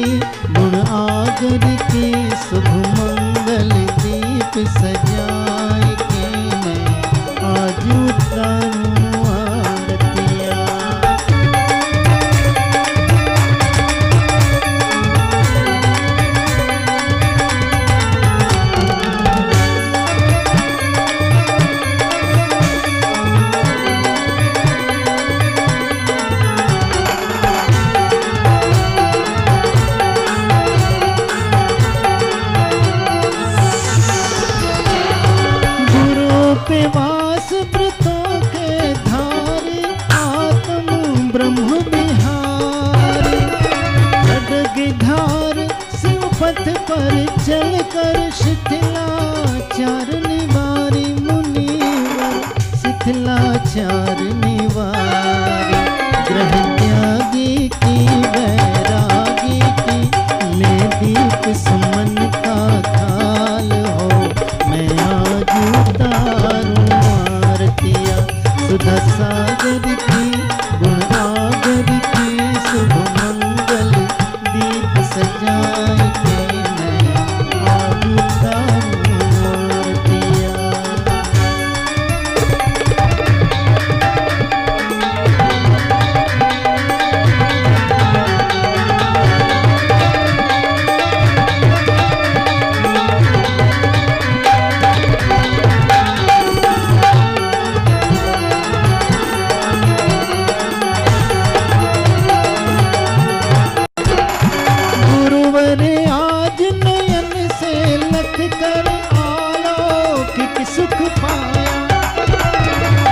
गुण आगर के शुभ मंगल दीप सजाए के मैं आज उतारूं आरतियाँ। गुरु पे वास व्रतों के ब्रह्म बिहारी खड्गधार शिव पथ पर चल कर शिथिलाचार निवारी मुनिवर शिथिलाचार निवारी ग्रह त्यागी की वैरागी की ले दीप सुमन का थाल हो मैं आज उतारूं आरतिया सुधा सागर की गुण आगर की शुभ मंगल दीप सजाए के मैं आज उतारूं आरतिया। गुरुवरे आज नयन से लख कर अलौकिक सुख पाया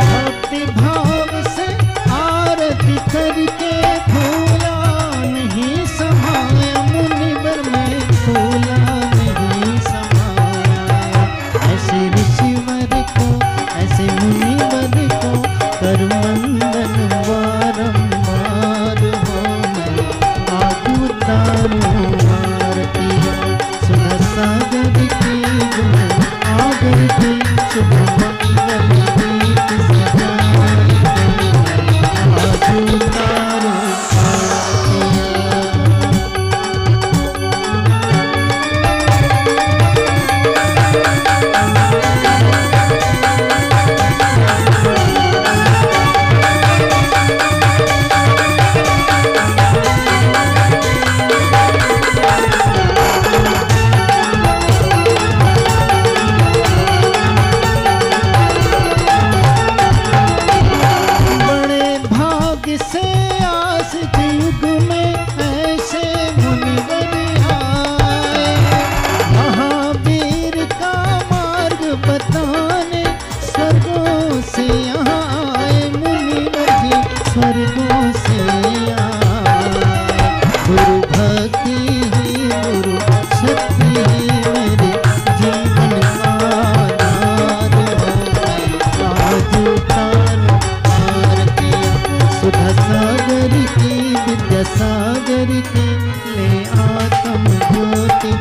भक्ति भाव से आरती करके भूला नहीं समाया मुनिवर में भूला नहीं समाया ऐसे ऋषिवर को ऐसे मुनिवर को कर वंदन बारंबार हो मैं आज उतारूं आरतिया सुधा सागर की गुण आगर की शुभ मंगल दीप सजाए आज उतारूं आरतिया। बड़े भाग्य से आस के युग में ऐसे मुनिवर आए महावीर का मार्ग बताने स्वर्गों से यहाँ आए मुनिवर जी स्वर्गों से आए गुरु भक्ति ही गुरु शक्ति ही मेरे जीवन का आधार हो मैं आज उतारूं आरतिया सुधा सागर की विद्या सागर की ले आत्म ज्योति